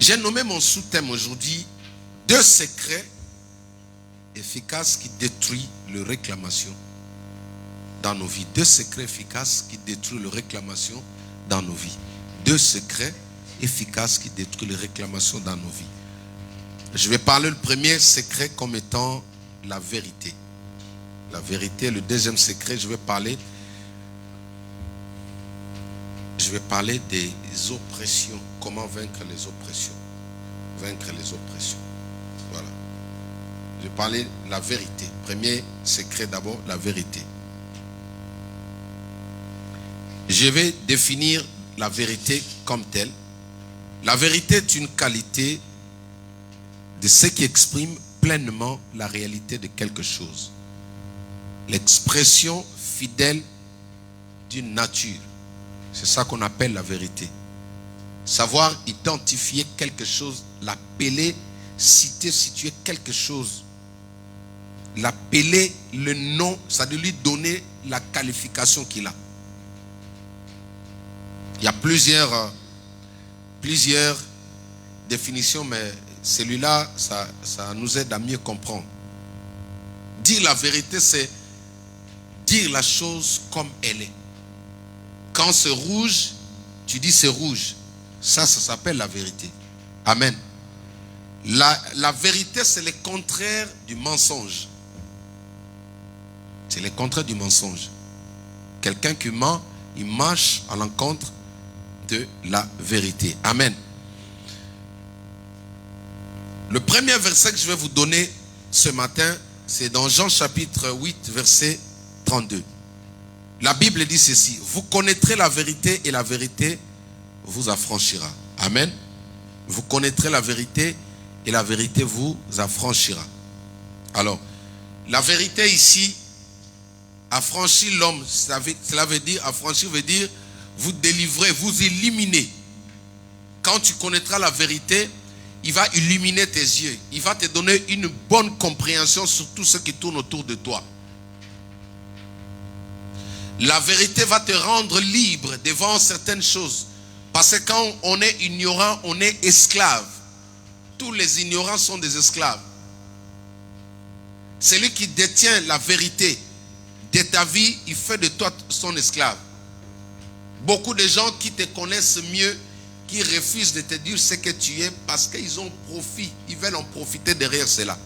J'ai nommé mon sous-thème aujourd'hui 2 secrets efficaces qui détruisent le réclamation dans nos vies. 2 secrets efficaces qui détruisent le réclamation dans nos vies. 2 secrets efficaces qui détruisent les réclamations dans nos vies. Je vais parler le premier secret comme étant la vérité. La vérité. Le deuxième secret, je vais parler des oppressions. Comment vaincre les oppressions. Vaincre les oppressions. Voilà. Je vais parler de la vérité. Premier secret d'abord, la vérité. Je vais définir la vérité comme telle. La vérité est une qualité de ce qui exprime pleinement la réalité de quelque chose. L'expression fidèle d'une nature. C'est ça qu'on appelle la vérité. Savoir identifier quelque chose, l'appeler, citer, situer quelque chose. L'appeler le nom, ça de lui donner la qualification qu'il a. Il y a plusieurs définitions, mais celui-là, ça nous aide à mieux comprendre. Dire la vérité, c'est dire la chose comme elle est. Quand c'est rouge, tu dis c'est rouge. Ça s'appelle la vérité. Amen. La vérité, c'est le contraire du mensonge. C'est le contraire du mensonge. Quelqu'un qui ment, il marche à l'encontre de la vérité. Amen. Le premier verset que je vais vous donner ce matin, c'est dans Jean chapitre 8, verset 32. La Bible dit ceci: vous connaîtrez la vérité et la vérité vous affranchira. Amen. Vous connaîtrez la vérité et la vérité vous affranchira. Alors, la vérité ici, affranchir l'homme, cela veut dire, affranchir veut dire vous délivrer, vous illuminer. Quand tu connaîtras la vérité, il va illuminer tes yeux. Il va te donner une bonne compréhension sur tout ce qui tourne autour de toi. La vérité va te rendre libre devant certaines choses. Parce que quand on est ignorant, on est esclave. Tous les ignorants sont des esclaves. Celui qui détient la vérité de ta vie, il fait de toi son esclave. Beaucoup de gens qui te connaissent mieux, qui refusent de te dire ce que tu es parce qu'ils ont profit. Ils veulent en profiter derrière cela.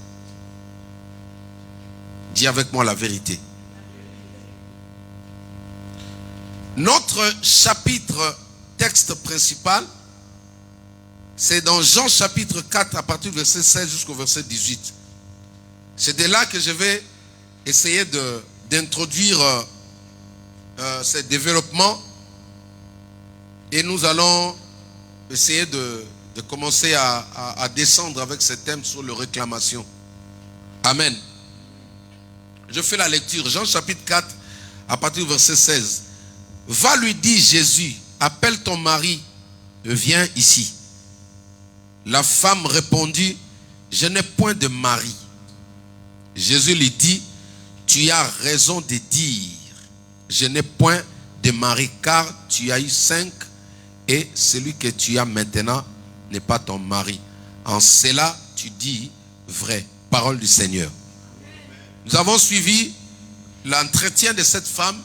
Dis avec moi la vérité. Notre chapitre, texte principal, c'est dans Jean chapitre 4 à partir du verset 16 jusqu'au verset 18. C'est de là que je vais essayer d'introduire ce développement et nous allons essayer de commencer à descendre avec ce thème sur la réclamation. Amen. Je fais la lecture. Jean chapitre 4 à partir du verset 16. Va, lui dit Jésus, appelle ton mari, viens ici. La femme répondit, je n'ai point de mari. Jésus lui dit, tu as raison de dire, je n'ai point de mari, car tu as eu 5 et celui que tu as maintenant n'est pas ton mari. En cela, tu dis vrai. Parole du Seigneur. Nous avons suivi l'entretien de cette femme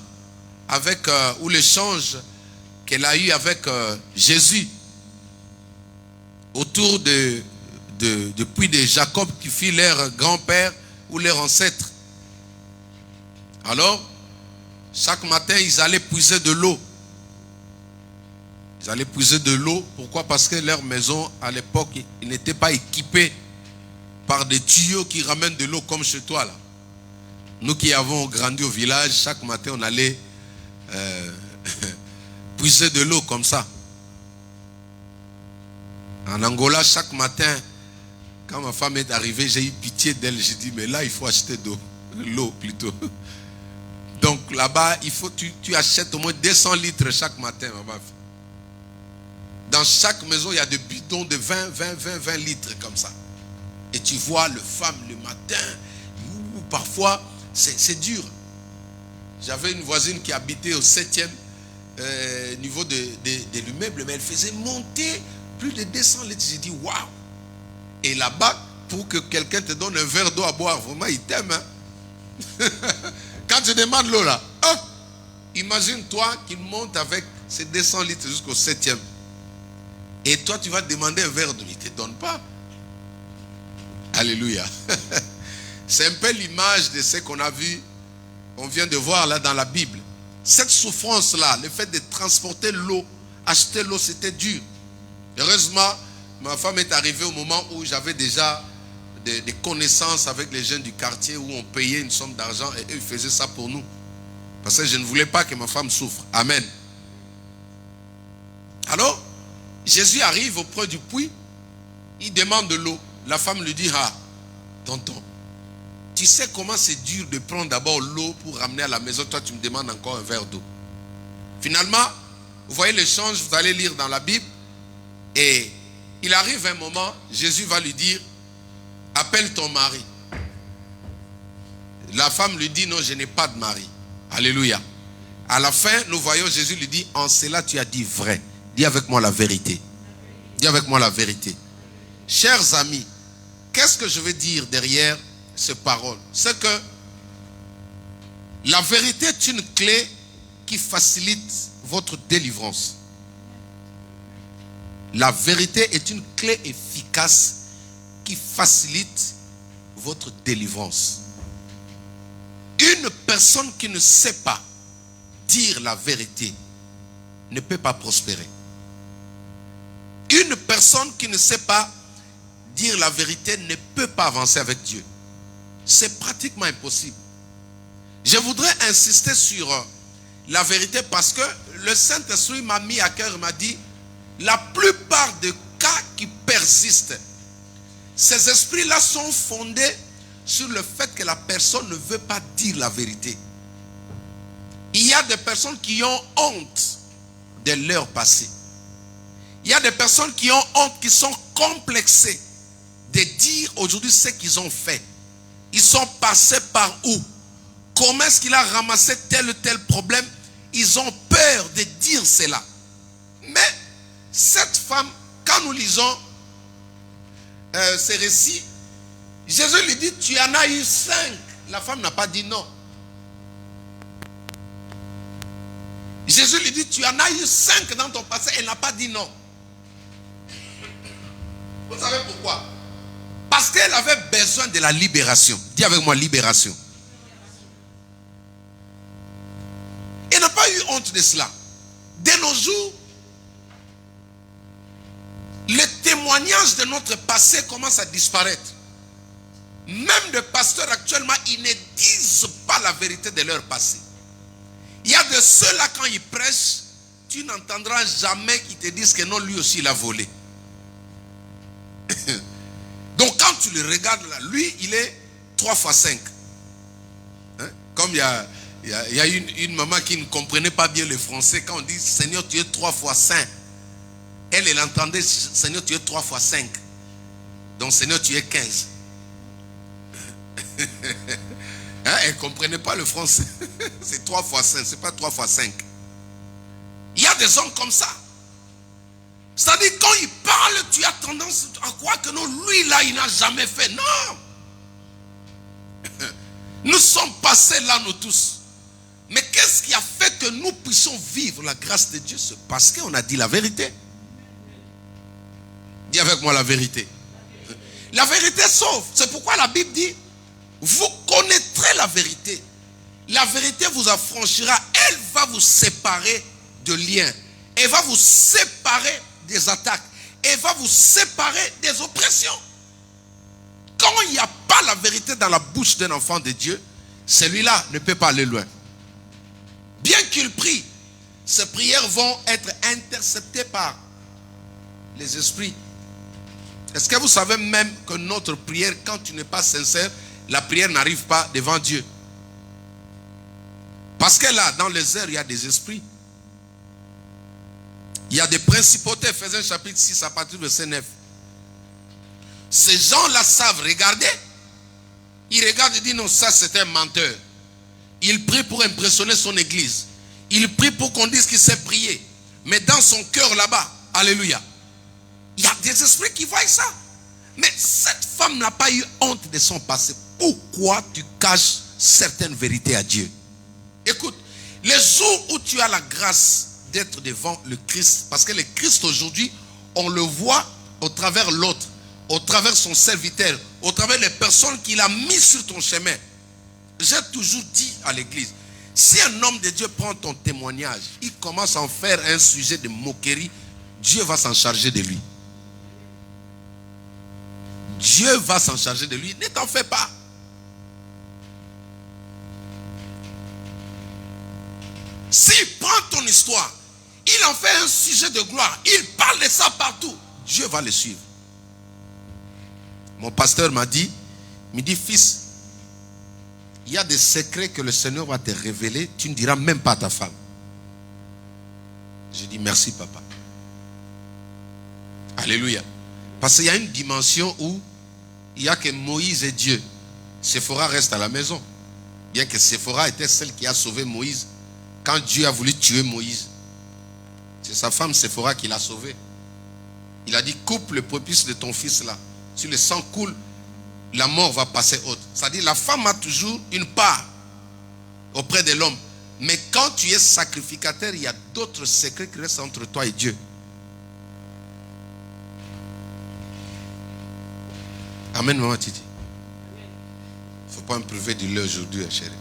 avec, ou l'échange qu'elle a eu avec Jésus autour depuis de Jacob qui fut leur grand-père ou leur ancêtre. Alors, chaque matin, ils allaient puiser de l'eau. Ils allaient puiser de l'eau. Pourquoi? Parce que leur maison, à l'époque, ils n'étaient pas équipés par des tuyaux qui ramènent de l'eau comme chez toi là. Nous qui avons grandi au village, chaque matin, on allait puiser de l'eau comme ça. En Angola, chaque matin, quand ma femme est arrivée, j'ai eu pitié d'elle. J'ai dit, mais là, il faut acheter de l'eau plutôt. Donc là-bas, il faut tu achètes au moins 200 litres chaque matin. Dans chaque maison, il y a des bidons de 20 litres comme ça. Et tu vois les femmes le matin, parfois, c'est dur. J'avais une voisine qui habitait au 7e niveau de l'immeuble, mais elle faisait monter Plus de 200 litres. J'ai dit, waouh. Et là-bas, pour que quelqu'un te donne un verre d'eau à boire, vraiment, il t'aime. Hein? Quand tu demandes l'eau là, hein? Imagine-toi qu'il monte avec ses 200 litres jusqu'au 7e. Et toi, tu vas demander un verre d'eau. Il ne te donne pas. Alléluia. C'est un peu l'image de ce qu'on a vu, on vient de voir là dans la Bible. Cette souffrance-là, le fait de transporter l'eau, acheter l'eau, c'était dur. Heureusement, ma femme est arrivée au moment où j'avais déjà des connaissances avec les jeunes du quartier où on payait une somme d'argent et eux ils faisaient ça pour nous. Parce que je ne voulais pas que ma femme souffre. Amen. Alors, Jésus arrive auprès du puits, il demande de l'eau. La femme lui dit, ah, tonton, tu sais comment c'est dur de prendre d'abord l'eau pour ramener à la maison. Toi, tu me demandes encore un verre d'eau. Finalement, vous voyez l'échange, vous allez lire dans la Bible. Et il arrive un moment, Jésus va lui dire, appelle ton mari. La femme lui dit, non, je n'ai pas de mari. Alléluia. À la fin, nous voyons Jésus lui dit, en cela tu as dit vrai. Dis avec moi la vérité. Dis avec moi la vérité. Chers amis, qu'est-ce que je veux dire derrière ces paroles? C'est que la vérité est une clé qui facilite votre délivrance. La vérité est une clé efficace qui facilite votre délivrance. Une personne qui ne sait pas dire la vérité ne peut pas prospérer. Une personne qui ne sait pas dire la vérité ne peut pas avancer avec Dieu. C'est pratiquement impossible. Je voudrais insister sur la vérité parce que le Saint-Esprit m'a mis à cœur, m'a dit, la plupart des cas qui persistent, ces esprits-là sont fondés sur le fait que la personne ne veut pas dire la vérité. Il y a des personnes qui ont honte de leur passé. Il y a des personnes qui ont honte, qui sont complexées de dire aujourd'hui ce qu'ils ont fait. Ils sont passés par où? Comment est-ce qu'il a ramassé tel ou tel problème? Ils ont peur de dire cela. Mais cette femme, quand nous lisons ces récits, Jésus lui dit, tu en as eu 5. La femme n'a pas dit non. Jésus lui dit, tu en as eu 5 dans ton passé. Elle n'a pas dit non. Vous savez pourquoi? Parce qu'elle avait besoin de la libération. Dis avec moi, libération. Elle n'a pas eu honte de cela. De nos jours, les témoignages de notre passé commencent à disparaître. Même les pasteurs actuellement, ils ne disent pas la vérité de leur passé. Il y a de ceux-là, quand ils prêchent, tu n'entendras jamais qu'ils te disent que non, lui aussi il a volé. Donc quand tu le regardes là, lui il est 3 fois 5. Hein? Comme il y a une maman qui ne comprenait pas bien le français. Quand on dit Seigneur tu es 3 fois 5, elle entendait Seigneur tu es 3 fois 5. Donc Seigneur tu es 15. Hein? Elle ne comprenait pas le français. C'est 3 fois 5, c'est pas 3 fois 5. Il y a des hommes comme ça. C'est-à-dire quand il parle, tu as tendance à croire que non, lui là, il n'a jamais fait. Non. Nous sommes passés là, nous tous. Mais qu'est-ce qui a fait que nous puissions vivre la grâce de Dieu? C'est parce qu'on a dit la vérité. Dis avec moi la vérité. La vérité sauve. C'est pourquoi la Bible dit, vous connaîtrez la vérité. La vérité vous affranchira. Elle va vous séparer de liens. Elle va vous séparer des attaques. Elle va vous séparer des oppressions. Quand il n'y a pas la vérité dans la bouche d'un enfant de Dieu, celui-là ne peut pas aller loin. Bien qu'il prie, ses prières vont être interceptées par les esprits. Est-ce que vous savez même que notre prière, quand tu n'es pas sincère, la prière n'arrive pas devant Dieu? Parce que là, dans les airs, il y a des esprits. Il y a des principautés. Ephésiens chapitre 6 à partir du verset 9. Ces gens-là savent regarder. Ils regardent et disent non, ça c'est un menteur. Il prie pour impressionner son église. Il prie pour qu'on dise qu'il sait prier. Mais dans son cœur là-bas, alléluia, Il y a des esprits qui voient ça. Mais cette femme n'a pas eu honte de son passé. Pourquoi tu caches certaines vérités à Dieu? Écoute, les jours où tu as la grâce d'être devant le Christ, parce que le Christ aujourd'hui, on le voit au travers l'autre, au travers son serviteur, au travers les personnes qu'il a mis sur ton chemin. J'ai toujours dit à l'église, si un homme de Dieu prend ton témoignage, il commence à en faire un sujet de moquerie, Dieu va s'en charger de lui. Dieu va s'en charger de lui, ne t'en fais pas. S'il prend ton histoire, il en fait un sujet de gloire, il parle de ça partout, Dieu va le suivre. Mon pasteur m'a dit, fils, il y a des secrets que le Seigneur va te révéler, tu ne diras même pas à ta femme. J'ai dit merci papa. Alléluia. Parce qu'il y a une dimension où il n'y a que Moïse et Dieu. Séphora reste à la maison. Bien que Séphora était celle qui a sauvé Moïse. Quand Dieu a voulu tuer Moïse, c'est sa femme Séphora qui l'a sauvé. Il a dit, coupe le prépuce de ton fils là. Si le sang coule, la mort va passer haute. C'est-à-dire, la femme a toujours une part auprès de l'homme. Mais quand tu es sacrificateur, il y a d'autres secrets qui restent entre toi et Dieu. Amen, maman Titi. Il ne faut pas me priver du lait aujourd'hui, chérie.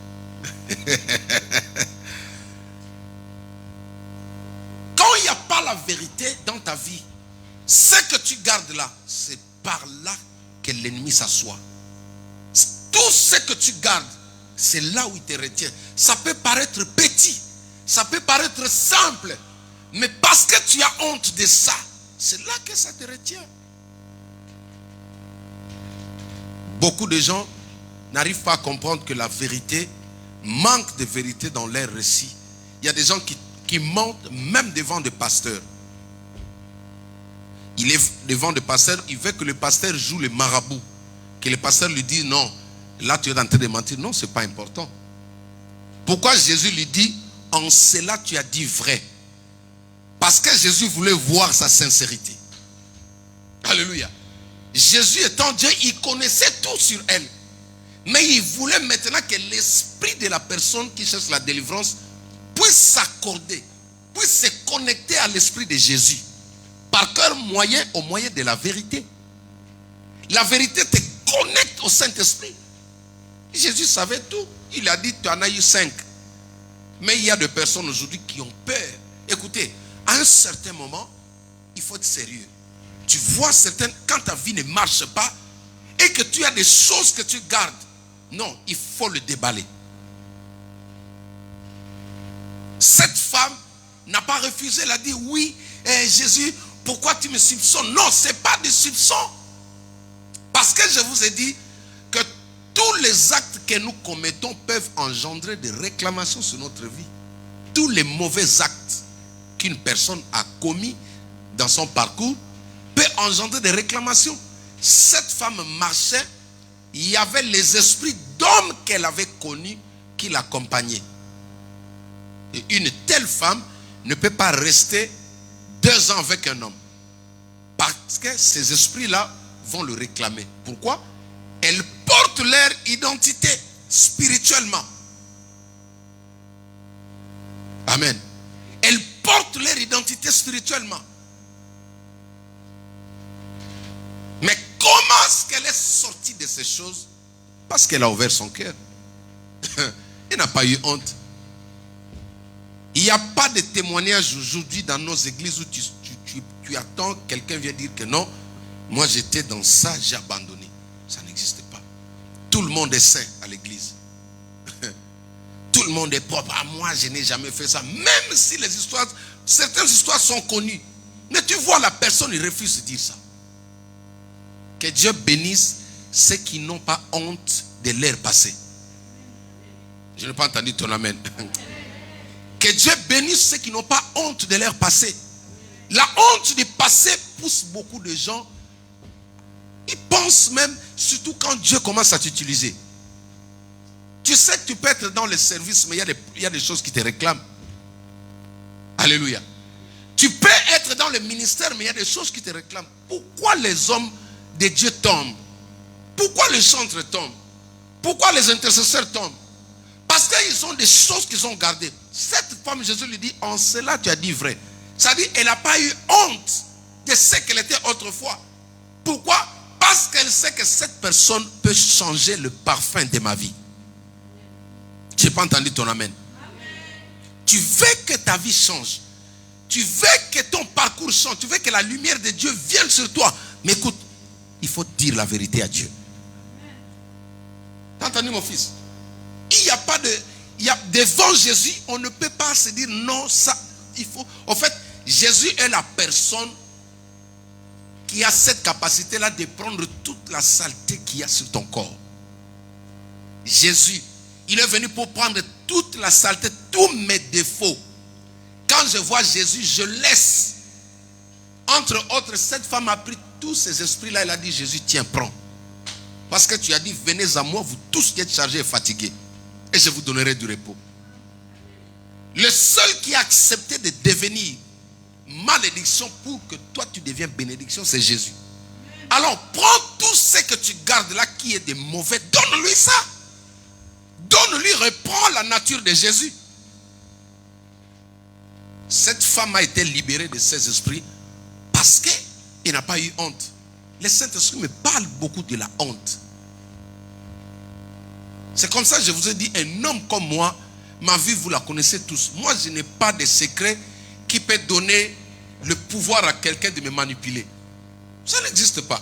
Quand il n'y a pas la vérité dans ta vie, ce que tu gardes là, c'est par là que l'ennemi s'assoit. Tout ce que tu gardes, c'est là où il te retient. Ça peut paraître petit, ça peut paraître simple, mais parce que tu as honte de ça, c'est là que ça te retient. Beaucoup de gens n'arrivent pas à comprendre que la vérité, manque de vérité dans leur récit. Il y a des gens qui mentent même devant des pasteurs. Il est devant des pasteurs, il veut que le pasteur joue le marabout. Que le pasteur lui dise non, là tu es en train de mentir. Non, ce n'est pas important. Pourquoi Jésus lui dit, en cela tu as dit vrai? Parce que Jésus voulait voir sa sincérité. Alléluia. Jésus étant Dieu, il connaissait tout sur elle. Mais il voulait maintenant que l'esprit de la personne qui cherche la délivrance puisse s'accorder, puisse se connecter à l'esprit de Jésus. Par quel moyen? Au moyen de la vérité. La vérité te connecte au Saint-Esprit. Jésus savait tout. Il a dit, tu en as eu 5. Mais il y a des personnes aujourd'hui qui ont peur. Écoutez, à un certain moment, il faut être sérieux. Tu vois certaines, quand ta vie ne marche pas, et que tu as des choses que tu gardes, non, il faut le déballer. Cette femme n'a pas refusé, elle a dit, oui, Jésus, pourquoi tu me soupçonnes? Non, ce n'est pas du soupçon. Parce que je vous ai dit que tous les actes que nous commettons peuvent engendrer des réclamations sur notre vie. Tous les mauvais actes qu'une personne a commis dans son parcours peut engendrer des réclamations. Cette femme marchait, il y avait les esprits d'hommes qu'elle avait connus qui l'accompagnaient. Et une telle femme ne peut pas rester 2 ans avec un homme. Parce que ces esprits-là vont le réclamer. Pourquoi? Elles portent leur identité spirituellement. Amen. Elles portent leur identité spirituellement. Mais comment est-ce qu'elle est sortie de ces choses? Parce qu'elle a ouvert son cœur. Elle n'a pas eu honte. Il n'y a pas de témoignage aujourd'hui dans nos églises où tu attends quelqu'un vient dire que non, moi j'étais dans ça, j'ai abandonné. Ça n'existe pas. Tout le monde est saint à l'église. Tout le monde est propre. Ah, moi je n'ai jamais fait ça. Même si les histoires, certaines histoires sont connues. Mais tu vois la personne, il refuse de dire ça. Que Dieu bénisse ceux qui n'ont pas honte de leur passé. Je n'ai pas entendu ton amen. Que Dieu bénisse ceux qui n'ont pas honte de leur passé. La honte du passé pousse beaucoup de gens. Ils pensent même, surtout quand Dieu commence à t'utiliser. Tu sais que tu peux être dans le service, mais il y a des choses qui te réclament. Alléluia. Tu peux être dans le ministère, mais il y a des choses qui te réclament. pourquoi les hommes de Dieu tombent? Pourquoi les chantres tombent? Pourquoi les intercesseurs tombent? Parce qu'ils ont des choses qu'ils ont gardées. Cette femme, Jésus lui dit, en cela tu as dit vrai. C'est-à-dire, elle n'a pas eu honte de ce qu'elle était autrefois. Pourquoi? Parce qu'elle sait que cette personne peut changer le parfum de ma vie. Je n'ai pas entendu ton amen. Tu veux que ta vie change. Tu veux que ton parcours change. Tu veux que la lumière de Dieu vienne sur toi. Mais écoute, il faut dire la vérité à Dieu. T'as entendu mon fils? Il n'y a pas de... devant Jésus, on ne peut pas se dire non, ça, il faut... En fait, Jésus est la personne qui a cette capacité-là de prendre toute la saleté qu'il y a sur ton corps. Jésus, il est venu pour prendre toute la saleté, tous mes défauts. Quand je vois Jésus, je laisse. Entre autres, cette femme a pris tous ces esprits-là. Elle a dit, Jésus, tiens, prends. Parce que tu as dit, venez à moi, vous tous qui êtes chargés et fatigués. Et je vous donnerai du repos. Le seul qui a accepté de devenir malédiction pour que toi tu deviens bénédiction, c'est Jésus. Alors, prends tout ce que tu gardes là qui est de mauvais. Donne-lui ça. Donne-lui, reprends la nature de Jésus. Cette femme a été libérée de ses esprits parce qu'elle n'a pas eu honte. Le Saint-Esprit me parle beaucoup de la honte. C'est comme ça que je vous ai dit, un homme comme moi, ma vie vous la connaissez tous. Moi je n'ai pas de secret qui peut donner le pouvoir à quelqu'un de me manipuler. Ça n'existe pas.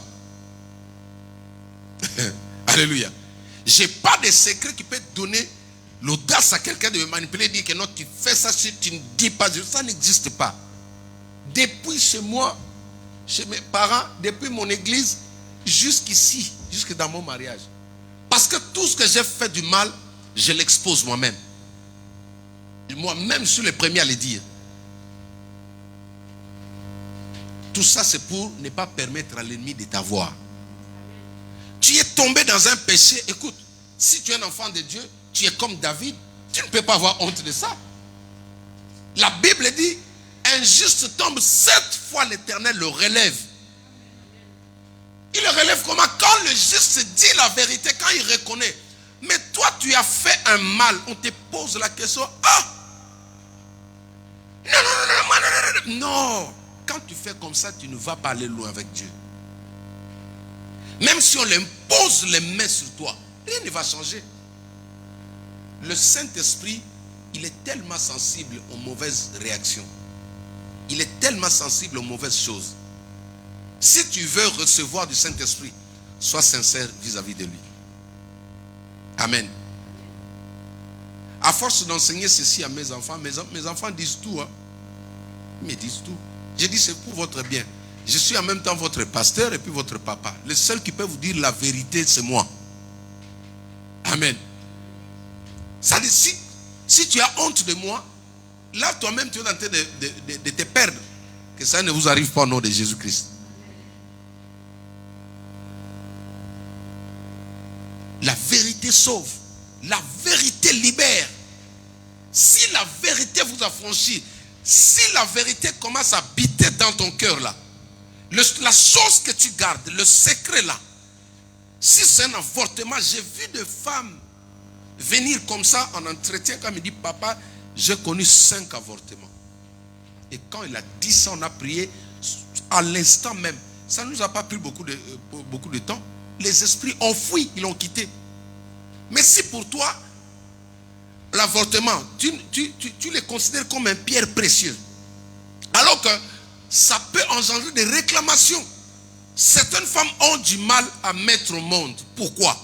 Alléluia. Je n'ai pas de secret qui peut donner l'audace à quelqu'un de me manipuler et dire que non, tu fais ça si tu ne dis pas. Ça n'existe pas. Depuis chez moi, chez mes parents, depuis mon église, jusqu'ici, jusque dans mon mariage. Parce que tout ce que j'ai fait du mal, je l'expose moi-même. Moi-même, je suis le premier à le dire. Tout ça, c'est pour ne pas permettre à l'ennemi de t'avoir. Tu es tombé dans un péché. Écoute, si tu es un enfant de Dieu, tu es comme David. Tu ne peux pas avoir honte de ça. La Bible dit, un juste tombe 7 fois, l'Éternel le relève. Il le relève comment? Quand le juste dit la vérité, quand il reconnaît. Mais toi, tu as fait un mal. On te pose la question. Ah! Non. Quand tu fais comme ça, tu ne vas pas aller loin avec Dieu. Même si on impose les mains sur toi, rien ne va changer. Le Saint-Esprit, il est tellement sensible aux mauvaises réactions. Il est tellement sensible aux mauvaises choses. Si tu veux recevoir du Saint-Esprit, sois sincère vis-à-vis de lui. Amen. À force d'enseigner ceci à mes enfants disent tout. Hein. Ils me disent tout. J'ai dit, c'est pour votre bien. Je suis en même temps votre pasteur et puis votre papa. Le seul qui peut vous dire la vérité, c'est moi. Amen. Ça dit, si tu as honte de moi, là, toi-même, tu es en train de te perdre. Que ça ne vous arrive pas au nom de Jésus-Christ. La vérité sauve. La vérité libère. Si la vérité vous affranchit, si la vérité commence à habiter dans ton cœur là, la chose que tu gardes, le secret là, si c'est un avortement, j'ai vu des femmes venir comme ça en entretien, quand il me dit, papa, j'ai connu 5 avortements. Et quand il a dit ça, on a prié à l'instant même. Ça ne nous a pas pris beaucoup de temps. Les esprits ont fui, ils l'ont quitté. Mais si pour toi, l'avortement, tu les considères comme un pierre précieuse, alors que ça peut engendrer des réclamations. Certaines femmes ont du mal à mettre au monde. Pourquoi?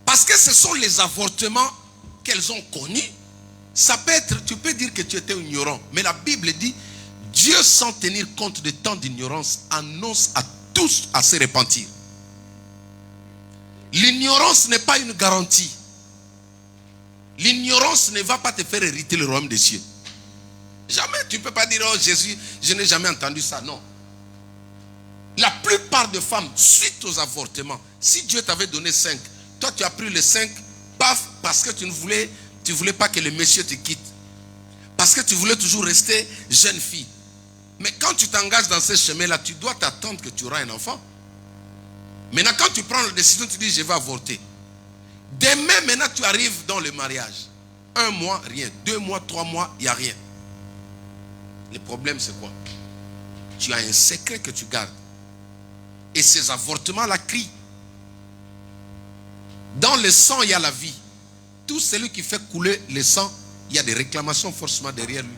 Parce que ce sont les avortements qu'elles ont connus. Ça peut être, tu peux dire que tu étais ignorant, mais la Bible dit, Dieu sans tenir compte de tant d'ignorance annonce à tous à se repentir. L'ignorance n'est pas une garantie. L'ignorance ne va pas te faire hériter le royaume des cieux. Jamais. Tu ne peux pas dire, oh Jésus, je n'ai jamais entendu ça. Non. La plupart des femmes, suite aux avortements, si Dieu t'avait donné 5, toi tu as pris les 5, paf, parce que tu ne voulais pas que le monsieur te quitte. Parce que tu voulais toujours rester jeune fille. Mais quand tu t'engages dans ce chemin-là, tu dois t'attendre que tu auras un enfant. Maintenant, quand tu prends la décision, tu dis, je vais avorter. Demain, maintenant, tu arrives dans le mariage. 1 mois, rien. 2 mois, 3 mois, il n'y a rien. Le problème, c'est quoi? Tu as un secret que tu gardes. Et ces avortements-là crient. Dans le sang, il y a la vie. Tout celui qui fait couler le sang, il y a des réclamations forcément derrière lui.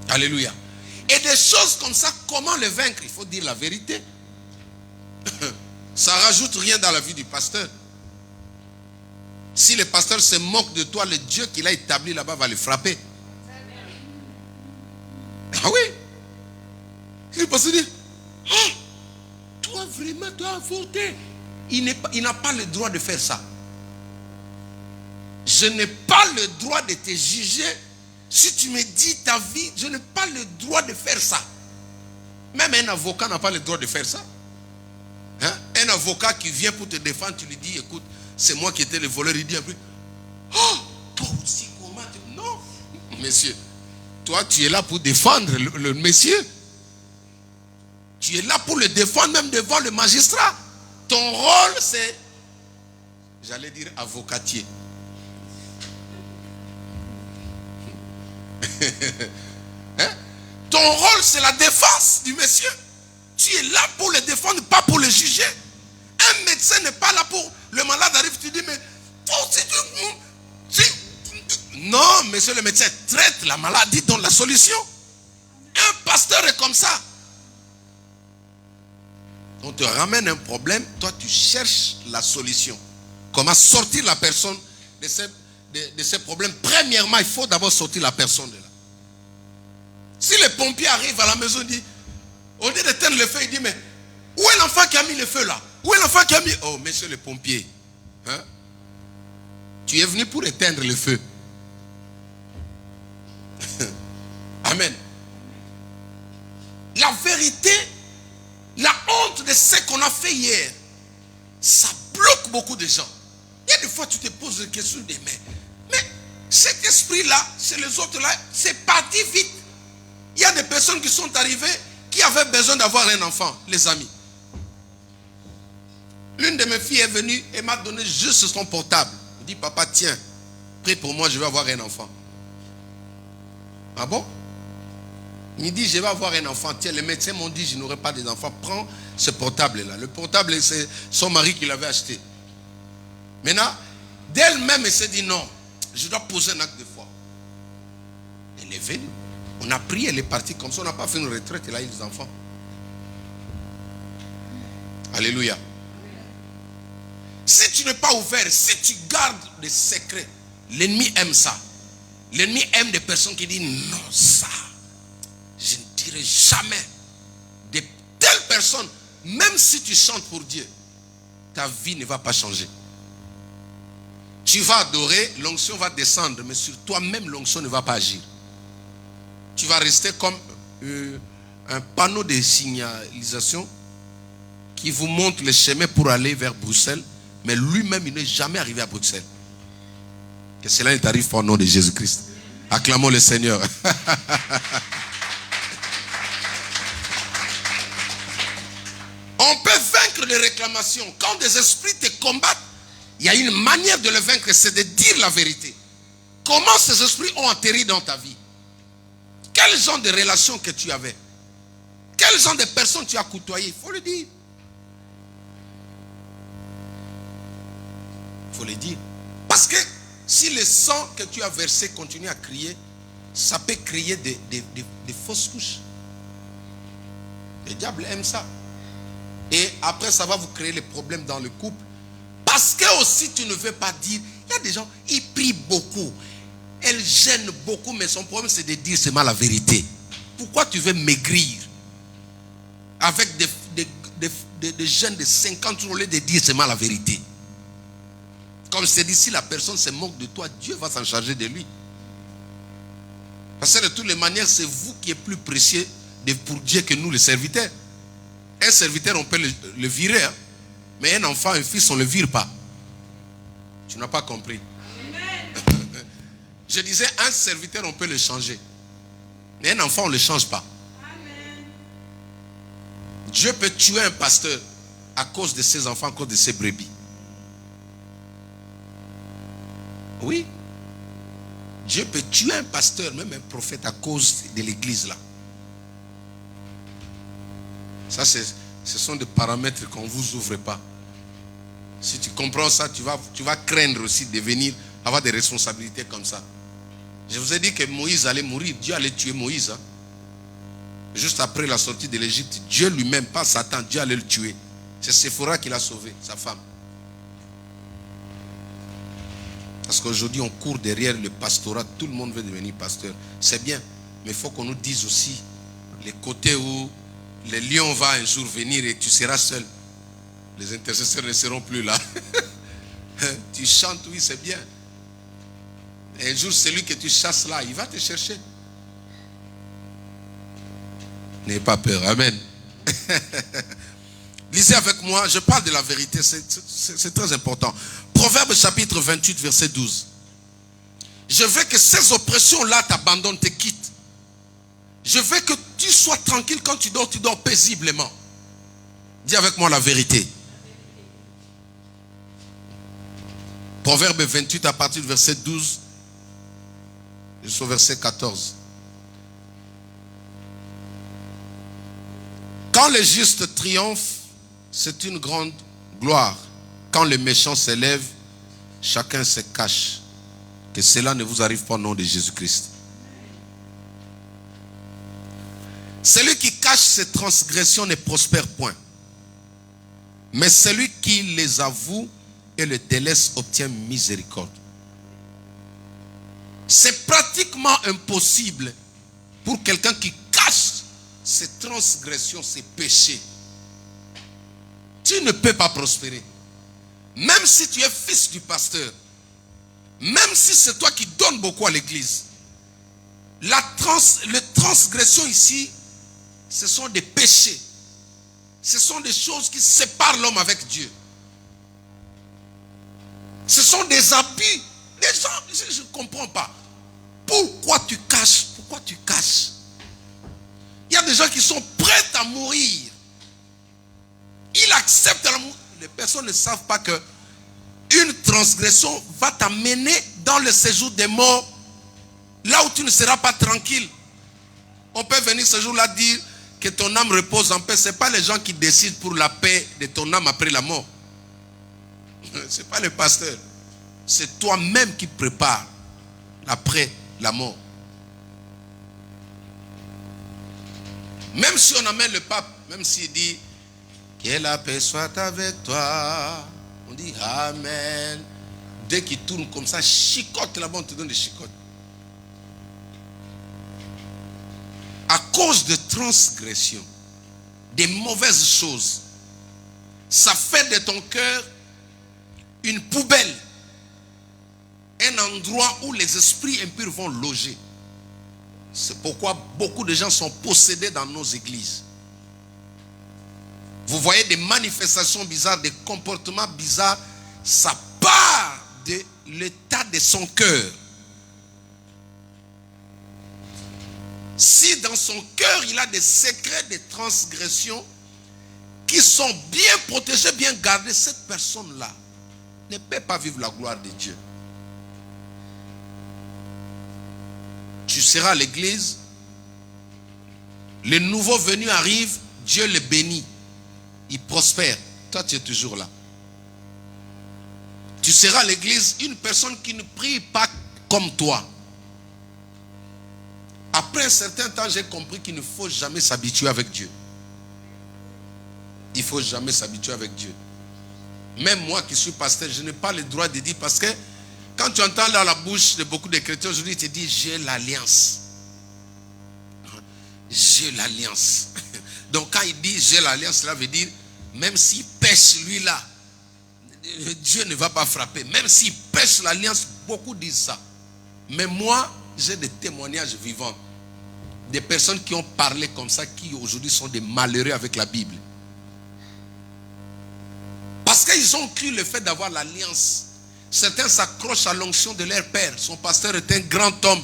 Alléluia. Et des choses comme ça, comment les vaincre? Il faut dire la vérité. Ça ne rajoute rien dans la vie du pasteur. Si le pasteur se moque de toi, le Dieu qu'il a établi là-bas va le frapper. Ah oui. Le pasteur dit, oh, toi vraiment, tu as avorté. Il n'a pas le droit de faire ça. Je n'ai pas le droit de te juger. Si tu me dis ta vie, je n'ai pas le droit de faire ça. Même un avocat n'a pas le droit de faire ça. Hein? Un avocat qui vient pour te défendre, tu lui dis, écoute, c'est moi qui étais le voleur. Il dit un peu, oh, toi aussi, comment tu... Non, monsieur, toi, tu es là pour défendre le monsieur. Tu es là pour le défendre même devant le magistrat. Ton rôle, c'est, j'allais dire, avocatier. Hein? Ton rôle, c'est la défense du monsieur. Tu es là pour le défendre, pas pour le juger. Un médecin n'est pas là pour... Le malade arrive, tu dis, mais... Non, monsieur le médecin, traite la maladie, donne la solution. Un pasteur est comme ça. On te ramène un problème, toi tu cherches la solution. Comment sortir la personne de ces problèmes? Premièrement, il faut d'abord sortir la personne de là. Si le pompier arrive à la maison, il dit, au lieu d'éteindre le feu, il dit, mais où est l'enfant qui a mis le feu là? Où est l'enfant qui a mis... Oh, monsieur le pompier, hein? Tu es venu pour éteindre le feu. Amen. La vérité, la honte de ce qu'on a fait hier, ça bloque beaucoup de gens. Il y a des fois, tu te poses des questions, mais cet esprit-là, c'est les autres-là, c'est parti vite. Il y a des personnes qui sont arrivées, qui avaient besoin d'avoir un enfant, les amis. L'une de mes filles est venue et m'a donné juste son portable. Elle dit, papa, tiens, prie pour moi, je vais avoir un enfant. Ah bon? Il me dit, je vais avoir un enfant. Tiens, les médecins m'ont dit, je n'aurai pas d'enfant. Prends ce portable-là. Le portable, c'est son mari qui l'avait acheté. Maintenant, d'elle-même, elle s'est dit, non, je dois poser un acte de foi. Elle est venue. On a prié, elle est partie comme ça. On n'a pas fait une retraite, elle a eu des enfants. Alléluia. Si tu n'es pas ouvert, si tu gardes des secrets, l'ennemi aime ça. L'ennemi aime des personnes qui disent, non, ça, je ne dirai jamais. De telles personnes, même si tu chantes pour Dieu, ta vie ne va pas changer. Tu vas adorer, l'onction va descendre, mais sur toi-même, l'onction ne va pas agir. Tu vas rester comme un panneau de signalisation qui vous montre le chemin pour aller vers Bruxelles, mais lui-même, il n'est jamais arrivé à Bruxelles. Que cela ne t'arrive pas au nom de Jésus-Christ. Acclamons le Seigneur. On peut vaincre les réclamations. Quand des esprits te combattent, il y a une manière de le vaincre, c'est de dire la vérité. Comment ces esprits ont atterri dans ta vie? Quel genre de relation que tu avais? Quel genre de personnes tu as côtoyé? Il faut le dire. Il faut le dire. Parce que si le sang que tu as versé continue à crier, ça peut créer des fausses couches. Le diable aime ça. Et après, ça va vous créer les problèmes dans le couple. Parce que aussi, tu ne veux pas dire. Il y a des gens, ils prient beaucoup. Elle gêne beaucoup, mais son problème, c'est de dire seulement la vérité. Pourquoi tu veux maigrir avec des jeunes de 50 ans au lieu de dire seulement la vérité? Comme c'est dit, si la personne se moque de toi, Dieu va s'en charger de lui. Parce que de toutes les manières, c'est vous qui êtes plus précieux pour Dieu que nous, les serviteurs. Un serviteur, on peut le virer. Hein? Mais un enfant, un fils, on ne le vire pas. Tu n'as pas compris. Je disais, un serviteur, on peut le changer. Mais un enfant, on ne le change pas. Dieu peut tuer un pasteur à cause de ses enfants, à cause de ses brebis. Oui. Dieu peut tuer un pasteur, même un prophète, à cause de l'église là. Ça, ce sont des paramètres qu'on ne vous ouvre pas. Si tu comprends ça, tu vas craindre aussi de venir avoir des responsabilités comme ça. Je vous ai dit que Moïse allait mourir. Dieu allait tuer Moïse. Hein. Juste après la sortie de l'Égypte, Dieu lui-même, pas Satan, Dieu allait le tuer. C'est Séphora qui l'a sauvé, sa femme. Parce qu'aujourd'hui, on court derrière le pastorat. Tout le monde veut devenir pasteur. C'est bien. Mais il faut qu'on nous dise aussi les côtés où le lion va un jour venir et tu seras seul. Les intercesseurs ne seront plus là. Tu chantes, oui, c'est bien. Et un jour, celui que tu chasses là, il va te chercher. N'ayez pas peur. Amen. Lisez avec moi, je parle de la vérité, c'est très important. Proverbe chapitre 28, verset 12. Je veux que ces oppressions-là t'abandonnent, te quittent. Je veux que tu sois tranquille quand tu dors paisiblement. Dis avec moi la vérité. Proverbe 28 à partir du verset 12 jusqu'au verset 14. Quand les justes triomphent, c'est une grande gloire. Quand les méchants s'élèvent, chacun se cache. Que cela ne vous arrive pas au nom de Jésus-Christ. Celui qui cache ses transgressions ne prospère point. Mais celui qui les avoue et les délaisse obtient miséricorde. C'est pratiquement impossible pour quelqu'un qui cache ses transgressions, ses péchés. Tu ne peux pas prospérer. Même si tu es fils du pasteur, même si c'est toi qui donnes beaucoup à l'église, les transgressions ici, ce sont des péchés. Ce sont des choses qui séparent l'homme avec Dieu. Ce sont des abus. Les gens, je ne comprends pas. Pourquoi tu caches? Pourquoi tu caches? Il y a des gens qui sont prêts à mourir. Ils acceptent la mort. Les personnes ne savent pas que une transgression va t'amener dans le séjour des morts, là où tu ne seras pas tranquille. On peut venir ce jour-là dire que ton âme repose en paix. Ce n'est pas les gens qui décident pour la paix de ton âme après la mort. Ce n'est pas le pasteur. C'est toi-même qui prépares après la mort. Même si on amène le pape, même s'il dit que la paix soit avec toi, on dit Amen. Dès qu'il tourne comme ça, chicote là-bas, on te donne des chicotes. À cause de transgressions, des mauvaises choses, ça fait de ton cœur une poubelle, un endroit où les esprits impurs vont loger. C'est pourquoi beaucoup de gens sont possédés dans nos églises. Vous voyez des manifestations bizarres, des comportements bizarres, ça part de l'état de son cœur. Si dans son cœur il a des secrets de transgression qui sont bien protégés, bien gardés, cette personne-là ne peut pas vivre la gloire de Dieu. Tu seras à l'église, les nouveaux venus arrivent, Dieu les bénit, ils prospèrent. Toi, tu es toujours là. Tu seras à l'église, une personne qui ne prie pas comme toi. Après un certain temps, j'ai compris qu'il ne faut jamais s'habituer avec Dieu. Il ne faut jamais s'habituer avec Dieu. Même moi qui suis pasteur, je n'ai pas le droit de dire, parce que quand tu entends dans la bouche de beaucoup de chrétiens aujourd'hui, ils te disent j'ai l'alliance. J'ai l'alliance. Donc quand il dit j'ai l'alliance, cela veut dire même s'il pêche lui là, Dieu ne va pas frapper. Même s'il pêche l'alliance, beaucoup disent ça. Mais moi, j'ai des témoignages vivants. Des personnes qui ont parlé comme ça, qui aujourd'hui sont des malheureux avec la Bible. Parce qu'ils ont cru le fait d'avoir l'alliance. Certains s'accrochent à l'onction de leur père. Son pasteur est un grand homme.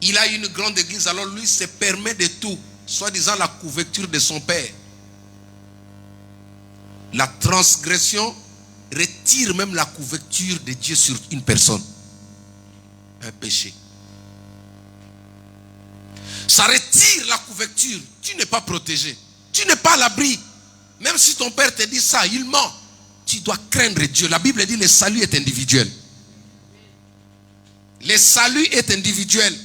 Il a une grande église, alors lui se permet de tout, soi-disant la couverture de son père. La transgression retire même la couverture de Dieu sur une personne. Un péché. Ça retire la couverture. Tu n'es pas protégé. Tu n'es pas à l'abri. Même si ton père te dit ça, il ment. Tu dois craindre Dieu. La Bible dit le salut est individuel. Le salut est individuel.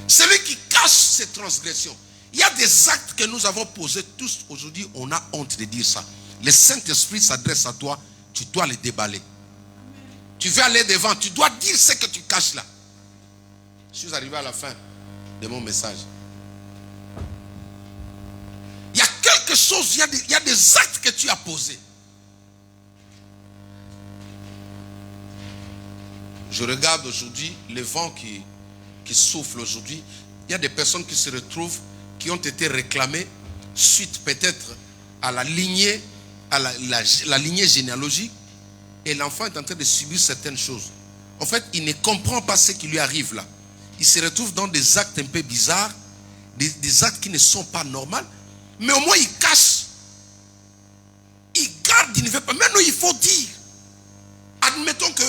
Celui qui cache ses transgressions. Il y a des actes que nous avons posés tous aujourd'hui. On a honte de dire ça. Le Saint-Esprit s'adresse à toi. Tu dois les déballer. Tu veux aller devant. Tu dois dire ce que tu caches là. Je suis arrivé à la fin de mon message. Il y a quelque chose. Il y a des actes que tu as posés. Je regarde aujourd'hui le vent qui souffle aujourd'hui. Il y a des personnes qui se retrouvent, qui ont été réclamées suite peut-être à la lignée, la lignée généalogique. Et l'enfant est en train de subir certaines choses. En fait, il ne comprend pas ce qui lui arrive là. Il se retrouve dans des actes un peu bizarres, des actes qui ne sont pas normaux. Mais au moins il cache. Il garde, il ne veut pas. Maintenant il faut dire. Admettons que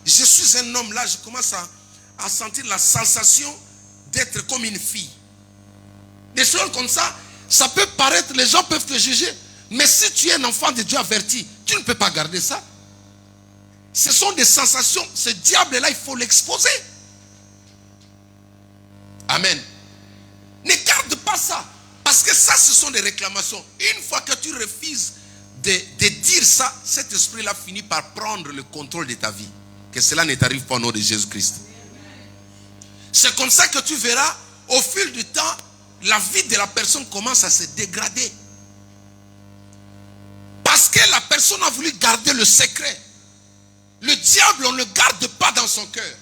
je suis un homme là, je commence à sentir la sensation d'être comme une fille. Des choses comme ça, ça peut paraître, les gens peuvent te juger. Mais si tu es un enfant de Dieu averti, tu ne peux pas garder ça. Ce sont des sensations. Ce diable-là, il faut l'exposer. Amen. Ne garde pas ça. Parce que ça, ce sont des réclamations. Une fois que tu refuses de dire ça, cet esprit-là finit par prendre le contrôle de ta vie. Que cela ne t'arrive pas au nom de Jésus-Christ. C'est comme ça que tu verras, au fil du temps, la vie de la personne commence à se dégrader. Parce que la personne a voulu garder le secret. Le diable, on ne le garde pas dans son cœur.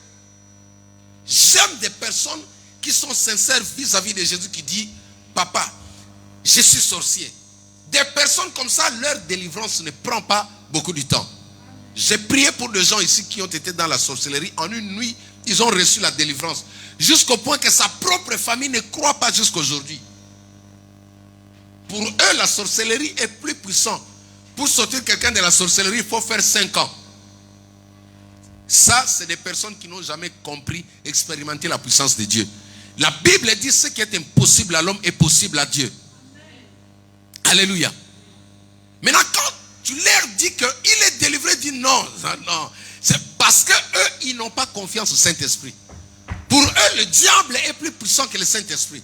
J'aime des personnes qui sont sincères vis-à-vis de Jésus, qui disent, papa, je suis sorcier. Des personnes comme ça, leur délivrance ne prend pas beaucoup de temps. J'ai prié pour des gens ici qui ont été dans la sorcellerie. En une nuit, ils ont reçu la délivrance. Jusqu'au point que sa propre famille ne croit pas jusqu'aujourd'hui. Pour eux, la sorcellerie est plus puissante. Pour sortir quelqu'un de la sorcellerie, il faut faire 5 ans. Ça, c'est des personnes qui n'ont jamais compris, expérimenté la puissance de Dieu. La Bible dit ce qui est impossible à l'homme est possible à Dieu. Alléluia. Maintenant, quand tu leur dis qu'il est délivré, dis non, non. C'est parce que eux, ils n'ont pas confiance au Saint-Esprit. Pour eux, le diable est plus puissant que le Saint-Esprit.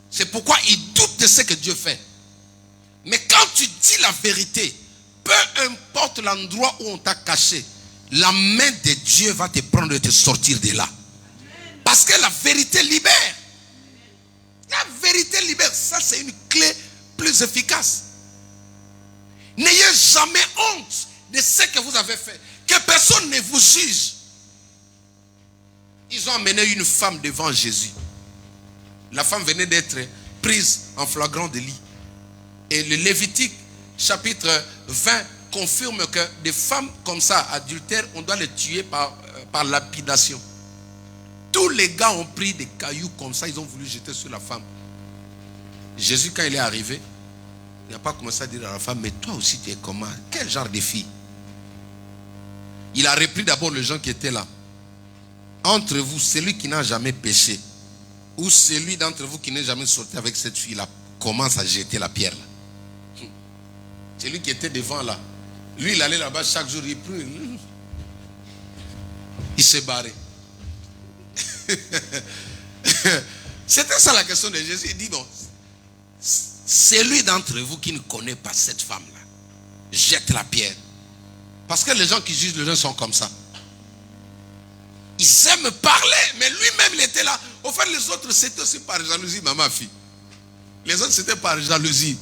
C'est pourquoi ils doutent de ce que Dieu fait. Mais quand tu dis la vérité, peu importe l'endroit où on t'a caché, la main de Dieu va te prendre et te sortir de là. Parce que la vérité libère. La vérité libère. Ça, c'est une clé plus efficace. N'ayez jamais honte de ce que vous avez fait. Que personne ne vous juge. Ils ont amené une femme devant Jésus. La femme venait d'être prise en flagrant délit. Et le Lévitique, chapitre 20, confirme que des femmes comme ça, adultères, on doit les tuer par lapidation. Tous les gars ont pris des cailloux comme ça, ils ont voulu jeter sur la femme. Jésus, quand il est arrivé, il n'a pas commencé à dire à la femme, mais toi aussi tu es comment? Quel genre de fille? Il a repris d'abord les gens qui étaient là. Entre vous, celui qui n'a jamais péché, ou celui d'entre vous qui n'est jamais sorti avec cette fille-là, commence à jeter la pierre là. Celui qui était devant là, lui il allait là-bas chaque jour, il s'est barré. C'était ça la question de Jésus. Il dit, bon, celui d'entre vous qui ne connaît pas cette femme-là, jette la pierre. Parce que les gens qui jugent les gens sont comme ça. Ils aiment parler, mais lui-même il était là. Au fait, les autres c'était aussi par jalousie, maman, fille. Les autres c'était par jalousie.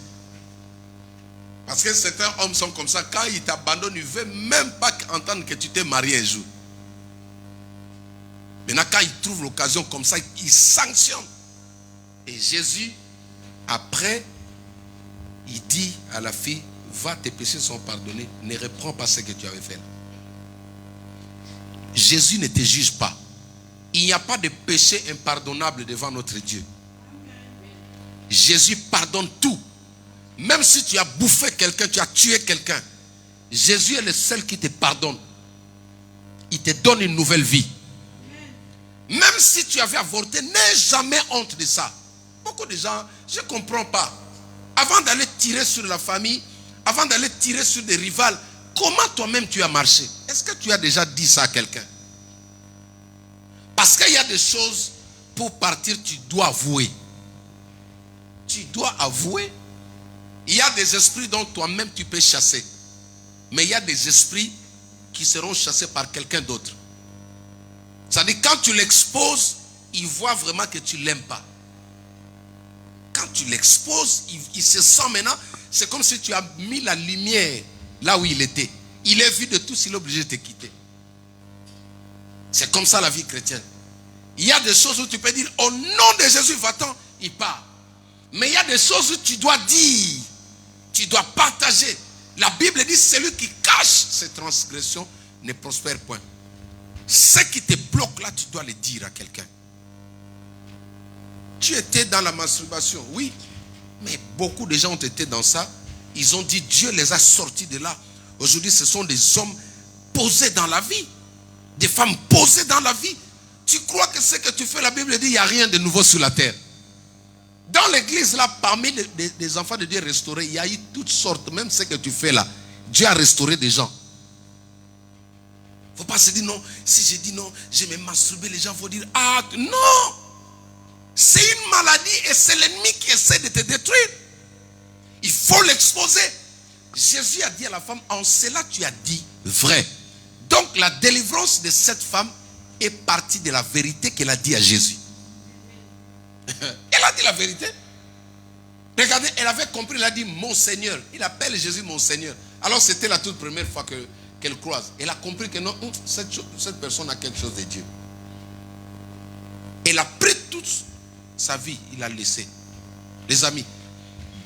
Parce que certains hommes sont comme ça. Quand ils t'abandonnent, ils ne veulent même pas entendre que tu t'es marié un jour. Maintenant, quand ils trouvent l'occasion comme ça, ils sanctionnent. Et Jésus, après, il dit à la fille, va, tes péchés sont pardonnés, ne reprends pas ce que tu avais fait là. Jésus ne te juge pas. Il n'y a pas de péché impardonnable devant notre Dieu. Jésus pardonne tout. Même si tu as bouffé quelqu'un, tu as tué quelqu'un, Jésus est le seul qui te pardonne. Il te donne une nouvelle vie. Même si tu avais avorté, n'aie jamais honte de ça. Beaucoup de gens, je ne comprends pas. Avant d'aller tirer sur la famille, avant d'aller tirer sur des rivales, comment toi-même tu as marché? Est-ce que tu as déjà dit ça à quelqu'un? Parce qu'il y a des choses, pour partir, tu dois avouer. Tu dois avouer. Il y a des esprits dont toi-même tu peux chasser. Mais il y a des esprits qui seront chassés par quelqu'un d'autre. C'est-à-dire, quand tu l'exposes, il voit vraiment que tu ne l'aimes pas. Quand tu l'exposes, il se sent maintenant, c'est comme si tu as mis la lumière là où il était. Il est vu de tous, il est obligé de te quitter. C'est comme ça la vie chrétienne. Il y a des choses où tu peux dire, au nom de Jésus, va-t'en, il part. Mais il y a des choses où tu dois dire, tu dois partager. La Bible dit, celui qui cache ses transgressions ne prospère point. Ce qui te bloque là, tu dois le dire à quelqu'un. Tu étais dans la masturbation, oui. Mais beaucoup de gens ont été dans ça. Ils ont dit, Dieu les a sortis de là. Aujourd'hui, ce sont des hommes posés dans la vie. Des femmes posées dans la vie. Tu crois que ce que tu fais, la Bible dit, il n'y a rien de nouveau sur la terre. Dans l'église, là, parmi les enfants de Dieu restaurés, il y a eu toutes sortes, même ce que tu fais là. Dieu a restauré des gens. Il ne faut pas se dire non. Si je dis non, je vais me masturber, les gens vont dire, ah, non. C'est une maladie et c'est l'ennemi qui essaie de te détruire. Il faut l'exposer. Jésus a dit à la femme, en cela tu as dit vrai. Donc la délivrance de cette femme est partie de la vérité qu'elle a dit à Jésus. Elle a dit la vérité. Regardez, elle avait compris, elle a dit mon Seigneur. Il appelle Jésus mon Seigneur. Alors c'était la toute première fois qu'elle croise. Elle a compris que non, cette personne a quelque chose de Dieu. Elle a pris toute sa vie, il a laissé. Les amis,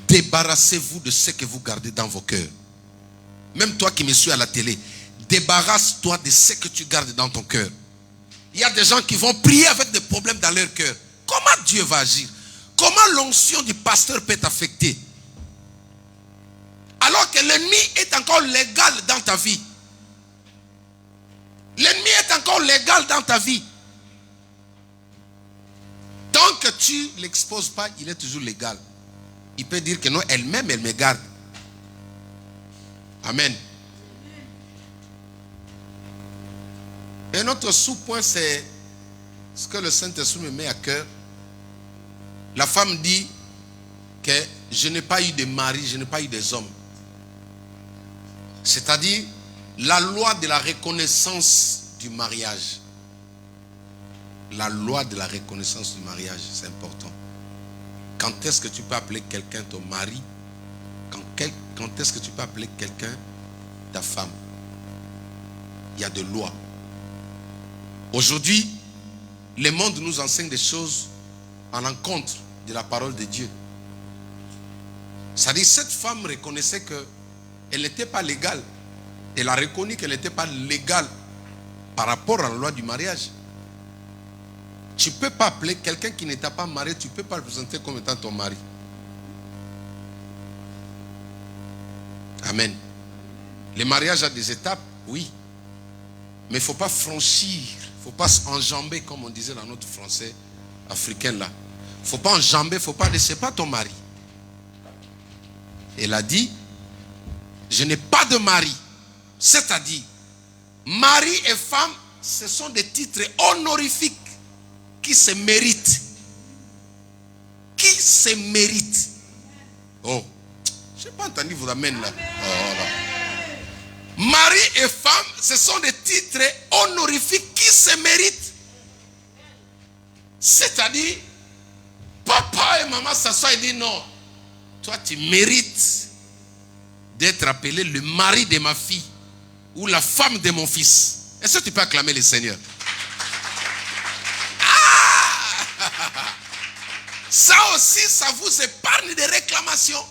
débarrassez-vous de ce que vous gardez dans vos cœurs. Même toi qui me suis à la télé, débarrasse-toi de ce que tu gardes dans ton cœur. Il y a des gens qui vont prier avec des problèmes dans leur cœur. Comment Dieu va agir? Comment l'onction du pasteur peut t'affecter? Alors que l'ennemi est encore légal dans ta vie. L'ennemi est encore légal dans ta vie. Tant que tu ne l'exposes pas, il est toujours légal. Il peut dire que non, elle-même, elle me garde. Amen. Et notre sous-point, c'est ce que le Saint-Esprit me met à cœur. La femme dit que je n'ai pas eu de mari, je n'ai pas eu des hommes. C'est-à-dire la loi de la reconnaissance du mariage. La loi de la reconnaissance du mariage, c'est important. Quand est-ce que tu peux appeler quelqu'un ton mari? Quand est-ce que tu peux appeler quelqu'un ta femme? Il y a des lois. Aujourd'hui, le monde nous enseigne des choses en l'encontre de la parole de Dieu. C'est-à-dire, cette femme reconnaissait qu'elle n'était pas légale. Elle a reconnu qu'elle n'était pas légale par rapport à la loi du mariage. Tu ne peux pas appeler quelqu'un qui n'était pas marié, tu ne peux pas le présenter comme étant ton mari. Amen. Le mariage a des étapes, oui. Mais il ne faut pas franchir, il ne faut pas enjamber, comme on disait dans notre français africain là. Il ne faut pas enjamber, il ne faut pas laisser pas ton mari. Elle a dit, je n'ai pas de mari. C'est-à-dire, mari et femme, ce sont des titres honorifiques qui se méritent. Qui se méritent. Oh, je n'ai pas entendu vous amène là. Oh, là. Mari et femme, ce sont des titres honorifiques qui se méritent. C'est-à-dire, papa et maman s'assoient et disent non, toi tu mérites d'être appelé le mari de ma fille ou la femme de mon fils. Est-ce que tu peux acclamer le Seigneur? Ah! Ça aussi, ça vous épargne des réclamations.